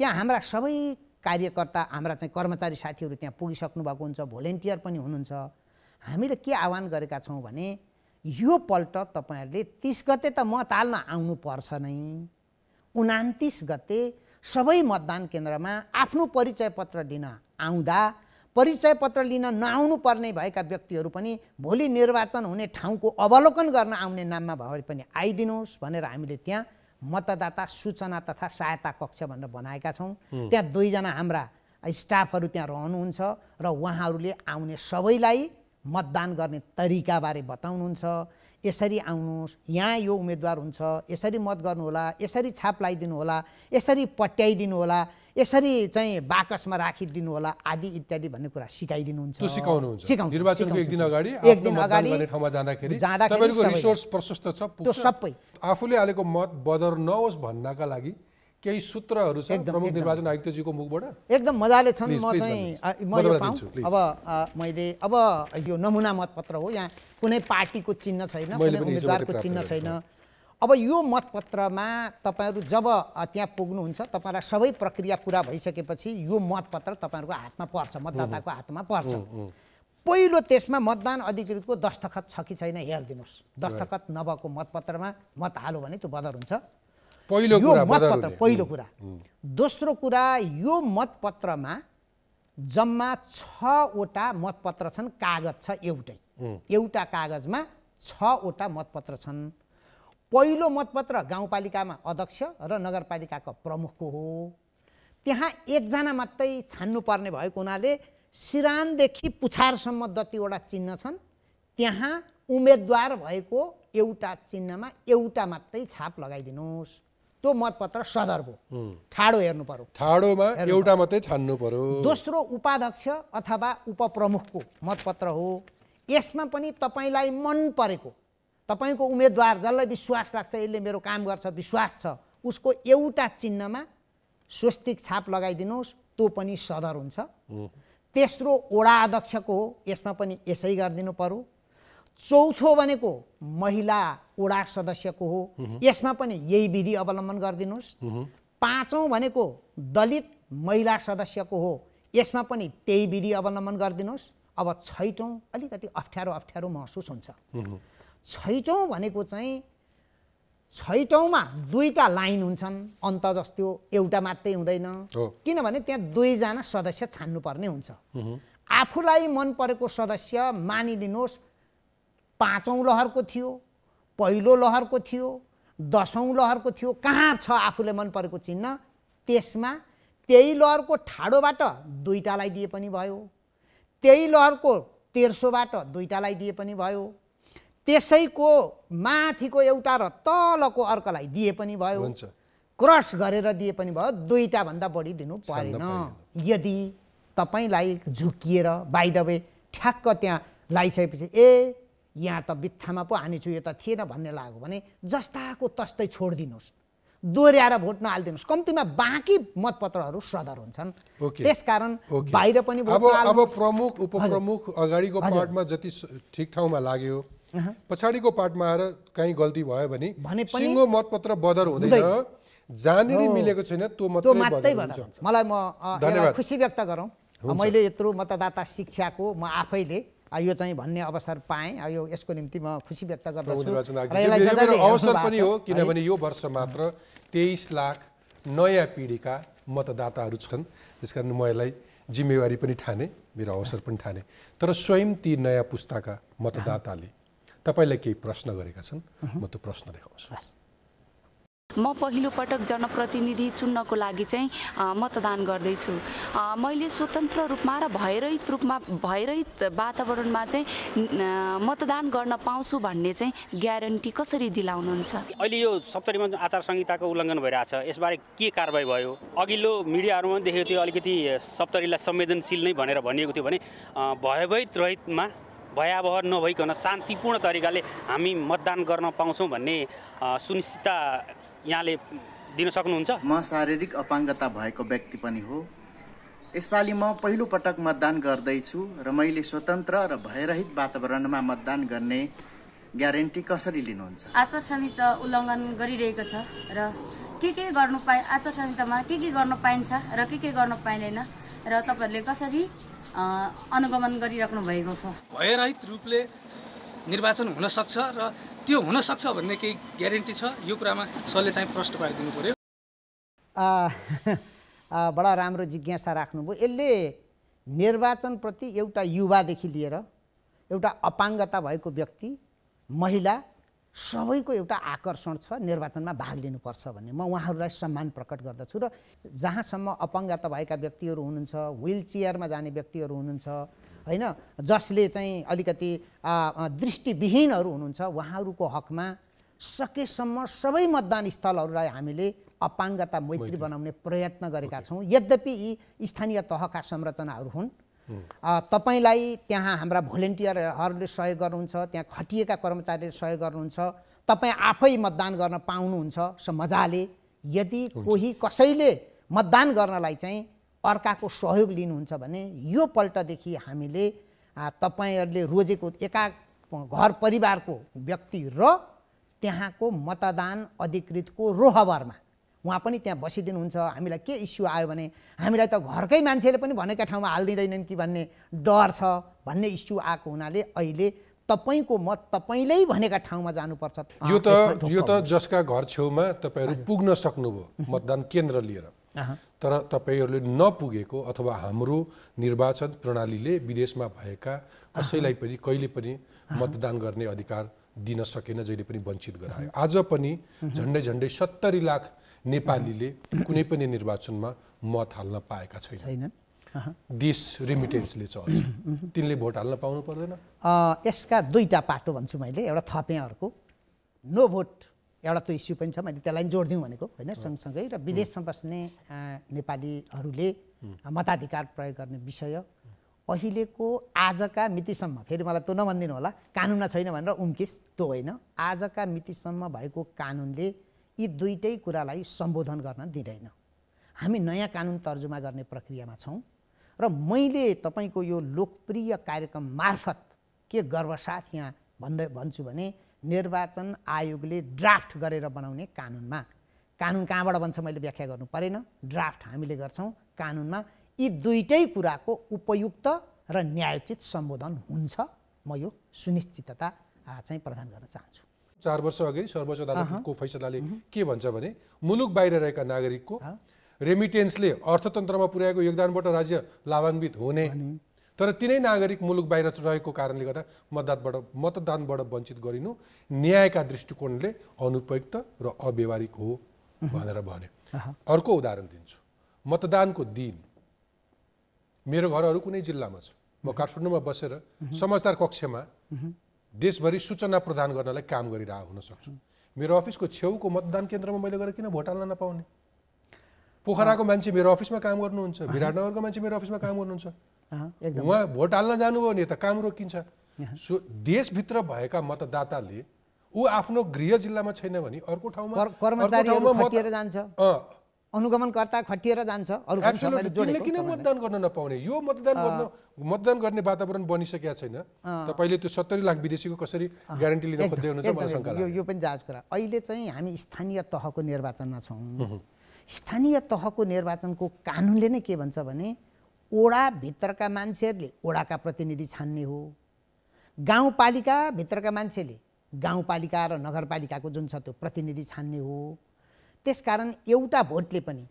त्यहाँ हाम्रा सबै कार्यकर्ता, हाम्रा चाहिँ कर्मचारी साथीहरू त्यहाँ पुगिसक्नु भएको हुन्छ, भोलिन्टियर पनि हुनुहुन्छ। हामीले के आह्वान गरेका छौँ भने यो पल्ट तपाईँहरूले 30 गते त मत हाल्न आउनुपर्छ नै, 29 गते सबै मतदान केन्द्रमा आफ्नो परिचय पत्र लिन आउँदा परिचय पत्र लिन नआउनु पर्ने भएका व्यक्तिहरू पनि भोलि निर्वाचन हुने ठाउँको अवलोकन गर्न आउने नाममा भए पनि आइदिनुहोस् भनेर हामीले त्यहाँ मतदाता सूचना तथा सहायता कक्ष भनेर बनाएका छौँ। त्यहाँ 2 जना हाम्रा स्टाफहरू त्यहाँ रहनुहुन्छ र उहाँहरूले आउने सबैलाई मतदान गर्ने तरिकाबारे बताउनुहुन्छ। यसरी आउनुहोस्, यहाँ यो उम्मेदवार हुन्छ, यसरी मत गर्नुहोला, यसरी छाप लगाइदिनु होला, यसरी पट्याइदिनु होला, यसरी चाहिँ बाकसमा राखिदिनु होला आदि इत्यादि भन्ने कुरा सिकाइदिनुहुन्छ। त्यो सिकाउनुहुन्छ। निर्वाचनको एक दिन अगाडि ठाउँमा जाँदाखेरि तपाईको रिसोर्स प्रशस्त छ, त्यो सबै आफूले हालेको मत बदर नहोस् भन्नका लागि केही सूत्रहरू छ प्रमुख निर्वाचन आयुक्तजीको मुखबाट? एकदम मजाले छन्। म यो पाऊँ अब मैले अब यो नमुना मतपत्र हो, यहाँ कुनै पार्टीको चिन्ह छैन, कुनै उम्मेदवारको चिन्ह छैन। अब यो मतपत्रमा तपाईँहरू जब त्यहाँ पुग्नुहुन्छ तपाईँलाई सबै प्रक्रिया पुरा भइसकेपछि यो मतपत्र तपाईँहरूको हातमा पर्छ, मतदाताको हातमा पर्छ। पहिलो त्यसमा मतदान अधिकृतको दस्तखत छ कि छैन हेरिदिनुहोस्। दस्तखत नभएको मतपत्रमा मत हाल्यो भने त्यो बदर हुन्छ। पहिलो यो कुरा मतपत्र पहिलो कुरा। दोस्रो कुरा, यो मतपत्रमा जम्मा 6 वटा मतपत्र छन्, कागज छ एउटै, एउटा कागजमा 6 वटा मतपत्र छन्। पहिलो मतपत्र गाउँपालिकामा अध्यक्ष र नगरपालिकाको प्रमुखको हो। त्यहाँ एकजना मात्रै छान्नुपर्ने भएको हुनाले सिरानदेखि पुछारसम्म जतिवटा चिन्ह छन् त्यहाँ उम्मेदवार भएको एउटा चिन्हमा एउटा मात्रै छाप लगाइदिनुहोस्। त्यो मतपत्र सदर भयो, ठाडो हेर्नु पर्यो, ठाडोमा एउटा मात्रै छान्नु पर्यो। दोस्रो उपाध्यक्ष अथवा उपप्रमुखको मतपत्र हो। यसमा पनि तपाईँलाई मन परेको, तपाईँको उम्मेदवार जसलाई विश्वास लाग्छ यसले मेरो काम गर्छ विश्वास छ उसको एउटा चिन्हमा स्वस्तिक छाप लगाइदिनुहोस्, त्यो पनि सदर हुन्छ। तेस्रो वडा अध्यक्षको हो, यसमा पनि यसै गरिदिनु पर्यो। चौथो भनेको महिला वडा सदस्यको हो, यसमा पनि यही विधि अवलम्बन गरिदिनुहोस्। पाँचौँ भनेको दलित महिला सदस्यको हो, यसमा पनि त्यही विधि अवलम्बन गरिदिनुहोस्। अब छैटौँ अलिकति अप्ठ्यारो महसुस हुन्छ। छैटौँ भनेको चाहिँ छैटौँमा 2टा लाइन हुन्छन्, अन्त जस्तो एउटा मात्रै हुँदैन, किनभने त्यहाँ 2जना सदस्य छान्नुपर्ने हुन्छ। आफूलाई मन परेको सदस्य मानिलिनुहोस् 5औं लहरको थियो, पहिलो लहरको थियो, 10औं लहरको थियो, कहाँ छ आफूले मन परेको चिन्ह, त्यसमा त्यही लहरको ठाडोबाट 2टालाई दिए पनि भयो, त्यही लहरको तेर्सोबाट 2टालाई दिए पनि भयो, त्यसैको माथिको एउटा र तलको अर्कालाई दिए पनि भयो, क्रस गरेर दिए पनि भयो, 2टा भन्दा बढी दिनु परेन। यदि तपाईलाई झुकिएर बाइ द वे ठ्याक्क त्यहाँ लाइसकेपछि यहाँ त बित्थामा पो हानेछु यो त थिएन भन्ने लाग्यो भने जस्ताको तस्तै छोडिदिनुहोस्, दोहोऱ्याएर भोट नहालिदिनुहोस्। कम्तीमा बाँकी मतपत्रहरू सदर हुन्छन्। त्यसकारण बाहिर पनि अब प्रमुख उपप्रमुख अगाडिको पार्टमा जति ठिक ठाउँमा लाग्यो, पछाडिको पार्टमा आएर कहीँ गल्ती भयो भने सिङ्गो मतपत्र बदर हुँदैन, जहाँनिर मिलेको छैन त्यो मात्रै बदर हुन्छ। मलाई खुसी व्यक्त गरौँ, मैले यत्रो मतदाता शिक्षाको म आफैले यो चाहिँ भन्ने अवसर पाएँ, यो यसको निम्ति म खुसी व्यक्त गर्दछु। अवसर पनि हो किनभने यो वर्ष मात्र 23 लाख नयाँ पिँढीका मतदाताहरू छन्, त्यसकारण म यसलाई जिम्मेवारी पनि ठाने, मेरो अवसर पनि ठाने। तर स्वयं ती नयाँ पुस्ताका मतदाताले तपाईलाई केही प्रश्न गरेका छन्, म त्यो प्रश्न देखाउँछु। म पहिलो पटक जनप्रतिनिधि चुन्नको लागि चाहिँ मतदान गर्दैछु। मैले स्वतन्त्र रूपमा र भयरहित वातावरणमा चाहिँ मतदान गर्न पाउँछु भन्ने चाहिँ ग्यारेन्टी कसरी दिलाउनुहुन्छ? अहिले यो 70मा आचार संहिताको उल्लङ्घन भइरहेछ, यसबारे के कारबाही भयो? अघिल्लो मिडियाहरूमा देखेको थियो अलिकति 70लाई संवेदनशील नै भनेर भनिएको थियो भने भयभीत रहितमा भयावह नभइकन शान्तिपूर्ण तरिकाले हामी मतदान गर्न पाउँछौँ भन्ने सुनिश्चितता यहाँले दिन सक्नुहुन्छ? म शारीरिक अपाङ्गता भएको व्यक्ति पनि हो। यसपालि म पहिलो पटक मतदान गर्दैछु र मैले स्वतन्त्र र भयरहित वातावरणमा मतदान गर्ने ग्यारेन्टी कसरी लिनुहुन्छ? आचार संहिता उल्लङ्घन गरिरहेको छ र के गर्नु आचार संहितामा के गर्न पाइन्छ र के गर्न पाइँदैन र तपाईहरुले कसरी अनुगमन गरिराख्नु भएको छ? भयरहित रूपले निर्वाचन हुन सक्छ र त्यो हुन सक्छ भन्ने केही ग्यारेन्टी छ? यो कुरामा सरले चाहिँ प्रश्न पारिदिनु पर्यो। बडा राम्रो जिज्ञासा राख्नुभयो। यसले निर्वाचनप्रति एउटा युवादेखि लिएर एउटा अपाङ्गता भएको व्यक्ति, महिला सबैको एउटा आकर्षण छ निर्वाचनमा भाग लिनुपर्छ भन्ने। म उहाँहरूलाई सम्मान प्रकट गर्दछु र जहाँसम्म अपाङ्गता भएका व्यक्तिहरू हुनुहुन्छ, व्हील चेयरमा जाने व्यक्तिहरू हुनुहुन्छ हैन, जसले चाहिँ अलिकति दृष्टिविहीनहरू हुनुहुन्छ, उहाँहरूको हकमा सकेसम्म सबै मतदान स्थलहरूलाई हामीले अपाङ्गता मैत्री बनाउने प्रयत्न गरेका छौँ। यद्यपि यी स्थानीय तहका संरचनाहरू हुन्, तपाईलाई त्यहाँ हाम्रा भोलिन्टियरहरूले सहयोग गर्नुहुन्छ, त्यहाँ खटिएका कर्मचारीले सहयोग गर्नुहुन्छ, तपाईँ आफै मतदान गर्न पाउनुहुन्छ मजाले। यदि कोही कसैले मतदान गर्नलाई चाहिँ अर्काको सहयोग लिनुहुन्छ भने यो पल्टदेखि हामीले तपाईहरूले रोजेको एका घर परिवारको व्यक्ति र त्यहाँको मतदान अधिकृतको रोहबरमा उहाँ पनि त्यहाँ बसिदिनुहुन्छ। हामीलाई के इस्यु आयो भने हामीलाई त घरकै मान्छेले पनि भनेका ठाउँमा हालिदिँदैनन् कि भन्ने डर छ भन्ने इस्यु आएको हुनाले अहिले तपाईको मत तपाईले भनेका ठाउँमा जानुपर्छ। यो त जसका घर छेउमा तपाईहरु पुग्न सक्नुभयो मतदान केन्द्र लिएर, तर तपाईहरुले नपुगेको अथवा हाम्रो निर्वाचन प्रणालीले विदेशमा भएका कसैलाई पनि कहिले पनि मतदान गर्ने अधिकार दिन सकेन, जहिले पनि वञ्चित गरायो। आज पनि झन्डै 70 लाख नेपालीले कुनै पनि निर्वाचनमा मत हाल्न पाएका छैनन्। देश रेमिटेन्सले चल्छ, तिनले भोट हाल्न पाउनु पर्दैन। यसका दुईटा पाटो भन्छु मैले, एउटा थपेँ अर्को नो भोट, एउटा त्यो इस्यु पनि छ, मैले त्यसलाई जोडिदिउँ भनेको होइन। सँगसँगै र विदेशमा बस्ने नेपालीहरूले मताधिकार प्रयोग गर्ने विषय अहिलेको आजका मितिसम्म, फेरि मलाई त्यो नभनिदिनु होला कानुनमा छैन भनेर उम्किस, त्यो होइन। आजका मितिसम्म भएको कानुनले यी दुईटै कुरालाई सम्बोधन गर्न दिँदैन। हामी नयाँ कानुन तर्जुमा गर्ने प्रक्रियामा छौँ र मैले तपाईँको यो लोकप्रिय कार्यक्रम मार्फत के गर्वसाथ यहाँ भन्छु भने निर्वाचन आयोगले ड्राफ्ट गरेर बनाउने कानुनमा, कानुन कहाँबाट बन्छ मैले व्याख्या गर्नु परेन, ड्राफ्ट हामीले गर्छौँ कानुनमा, यी दुईटै कुराको उपयुक्त र न्यायोचित सम्बोधन हुन्छ। म यो सुनिश्चितता चाहिँ प्रदान गर्न चाहन्छु। 4 वर्ष अघि सर्वोच्च अदालतको फैसलाले के भन्छ भने मुलुक बाहिर रहेका नागरिकको रेमिटेन्सले अर्थतन्त्रमा पुर्याएको योगदानबाट राज्य लाभान्वित हुने, तर तिनै नागरिक मुलुक बाहिर रहेको कारणले गर्दा मतदानबाट वञ्चित गरिनु न्यायका दृष्टिकोणले अनुपयुक्त र अव्यावहारिक हो भनेर भने। अर्को उदाहरण दिन्छु। मतदानको दिन मेरो घर अरू कुनै जिल्लामा छ, म काठमाडौँमा बसेर समाचार कक्षमा देशभरि सूचना प्रदान गर्नलाई काम गरिरहेको हुन सक्छु। मेरो अफिसको छेउको मतदान केन्द्रमा मैले गएर किन भोट हाल्न नपाउने? पोखराको मान्छे मेरो अफिसमा काम गर्नुहुन्छ, विराटनगरको मान्छे मेरो अफिसमा काम गर्नुहुन्छ, उहाँ भोट हाल्न जानुभयो भने त काम रोकिन्छ। देशभित्र भएका मतदाताले ऊ आफ्नो गृह जिल्लामा छैन भने अर्को ठाउँमा कर्मचारीहरू खटिएर जान्छ, अनुगमनकर्ता खटिएर जान्छ, तिनले किन मतदान गर्न नपाउने? यो मतदान गर्ने वातावरण बनिसकेका छैन। तपाईले त्यो 70 लाख विदेशीको कसरी ग्यारेन्टी लिन खोज्दै हुनुहुन्छ मलाई शंका लाग्यो। यो पनि जाँच कुरा। अहिले चाहिँ हामी स्थानीय तहको निर्वाचनमा छौँ। स्थानीय तहको निर्वाचनको कानुनले नै के भन्छ भने ओडा भित्रका मान्छेहरूले ओडाका प्रतिनिधि छान्ने हो, गाउँपालिका भित्रका मान्छेले गाउँपालिका र नगरपालिकाको जुन छ त्यो प्रतिनिधि छान्ने हो। त्यसकारण एउटा भोटले पनि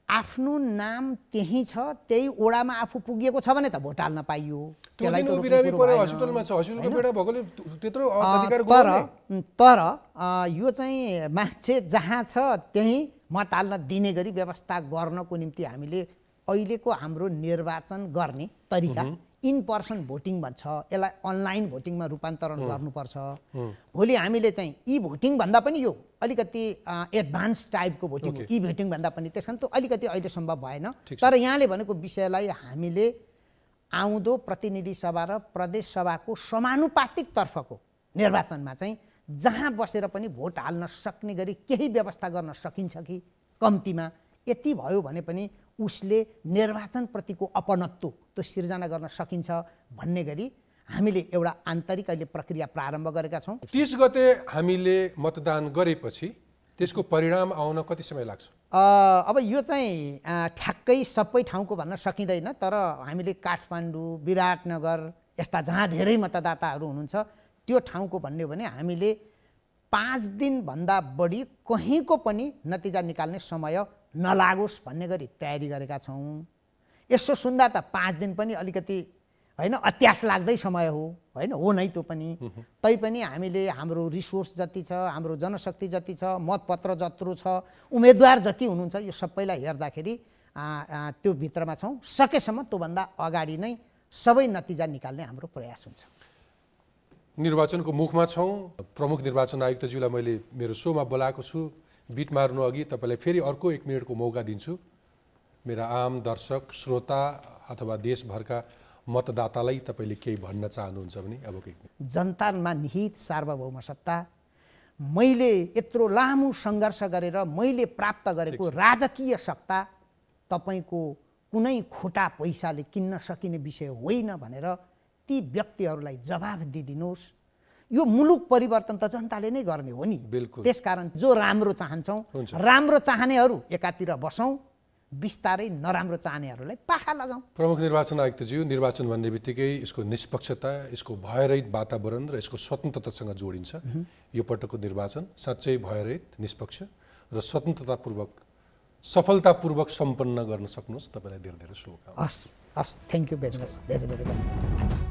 आफ्नो नाम त्यही छ, त्यही ओडामा आफू पुगिएको छ भने त भोट हाल्न पाइयो। तर यो चाहिँ मान्छे जहाँ छ त्यही मत हाल्न दिने गरी व्यवस्था गर्नको निम्ति हामीले अहिलेको हाम्रो निर्वाचन गर्ने तरिका इन पर्सन भोटिङ भन्छ, यसलाई अनलाइन भोटिङमा रूपान्तरण गर्नुपर्छ। भोलि हामीले चाहिँ ई भोटिङ भन्दा पनि यो अलिकति एडभान्स टाइपको भोटिङ हो, ई भोटिङ भन्दा पनि, त्यस कारण त्यो अलिकति अहिले सम्भव भएन। तर यहाँले भनेको विषयलाई हामीले आउँदो प्रतिनिधि सभा र प्रदेश सभाको समानुपातिक तर्फको निर्वाचनमा चाहिँ जहाँ बसेर पनि भोट हाल्न सक्ने गरी केही व्यवस्था गर्न सकिन्छ कि कम्तीमा यति भयो भने पनि उसले निर्वाचनप्रतिको अपनत्व त्यो सिर्जना गर्न सकिन्छ भन्ने गरी हामीले एउटा आन्तरिक अहिले प्रक्रिया प्रारम्भ गरेका छौँ। 30 गते हामीले मतदान गरेपछि त्यसको परिणाम आउन कति समय लाग्छ? अब यो चाहिँ ठ्याक्कै सबै ठाउँको भन्न सकिँदैन, तर हामीले काठमाडौँ, विराटनगर यस्ता जहाँ धेरै मतदाताहरू हुनुहुन्छ त्यो ठाउँको भन्ने हो भने हामीले 5 दिनभन्दा बढी कहीँको पनि नतिजा निकाल्ने समय नलागोस् भन्ने गरी तयारी गरेका छौँ। यसो सुन्दा त 5 दिन पनि अलिकति होइन अत्यास लाग्दै समय हो, होइन हो नै त्यो पनि। तैपनि हामीले हाम्रो रिसोर्स जति छ, हाम्रो जनशक्ति जति छ, मतपत्र जत्रो छ, उम्मेदवार जति हुनुहुन्छ, यो सबैलाई हेर्दाखेरि त्यो भित्रमा छौँ। सकेसम्म त्योभन्दा अगाडि नै सबै नतिजा निकाल्ने हाम्रो प्रयास हुन्छ। निर्वाचनको मुखमा छौँ। प्रमुख निर्वाचन आयुक्तज्यूलाई मैले मेरो सोमा बोलाएको छु। बिट मार्नु अघि तपाईँलाई फेरि अर्को 1 मिनटको मौका दिन्छु। मेरा आम दर्शक श्रोता अथवा देशभरका मतदातालाई तपाईँले केही भन्न चाहनुहुन्छ भने अब केही। जनतामा निहित सार्वभौम सत्ता, मैले यत्रो लामो सङ्घर्ष गरेर मैले प्राप्त गरेको राजकीय सत्ता तपाईँको कुनै खोटा पैसाले किन्न सकिने विषय होइन भनेर ती व्यक्तिहरूलाई जवाफ दिदिनुहोस्। यो मुलुक परिवर्तन त जनताले नै गर्ने हो नि। त्यसकारण जो राम्रो चाहन्छौँ, राम्रो चाहनेहरू एकातिर बसौँ, बिस्तारै नराम्रो चाहनेहरूलाई पाखा लगाउँ। प्रमुख निर्वाचन आयुक्तज्यू, निर्वाचन भन्ने बित्तिकै यसको निष्पक्षता, यसको भयरहित वातावरण र यसको स्वतन्त्रतासँग जोडिन्छ। यो पटकको निर्वाचन साँच्चै भयरहित, निष्पक्ष र स्वतन्त्रतापूर्वक सफलतापूर्वक सम्पन्न गर्न सक्नुहोस्। तपाईँलाई धेरै धेरै शुभकामना। हस्, थ्याङ्क यू भेरी मच, धेरै धेरै धन्यवाद।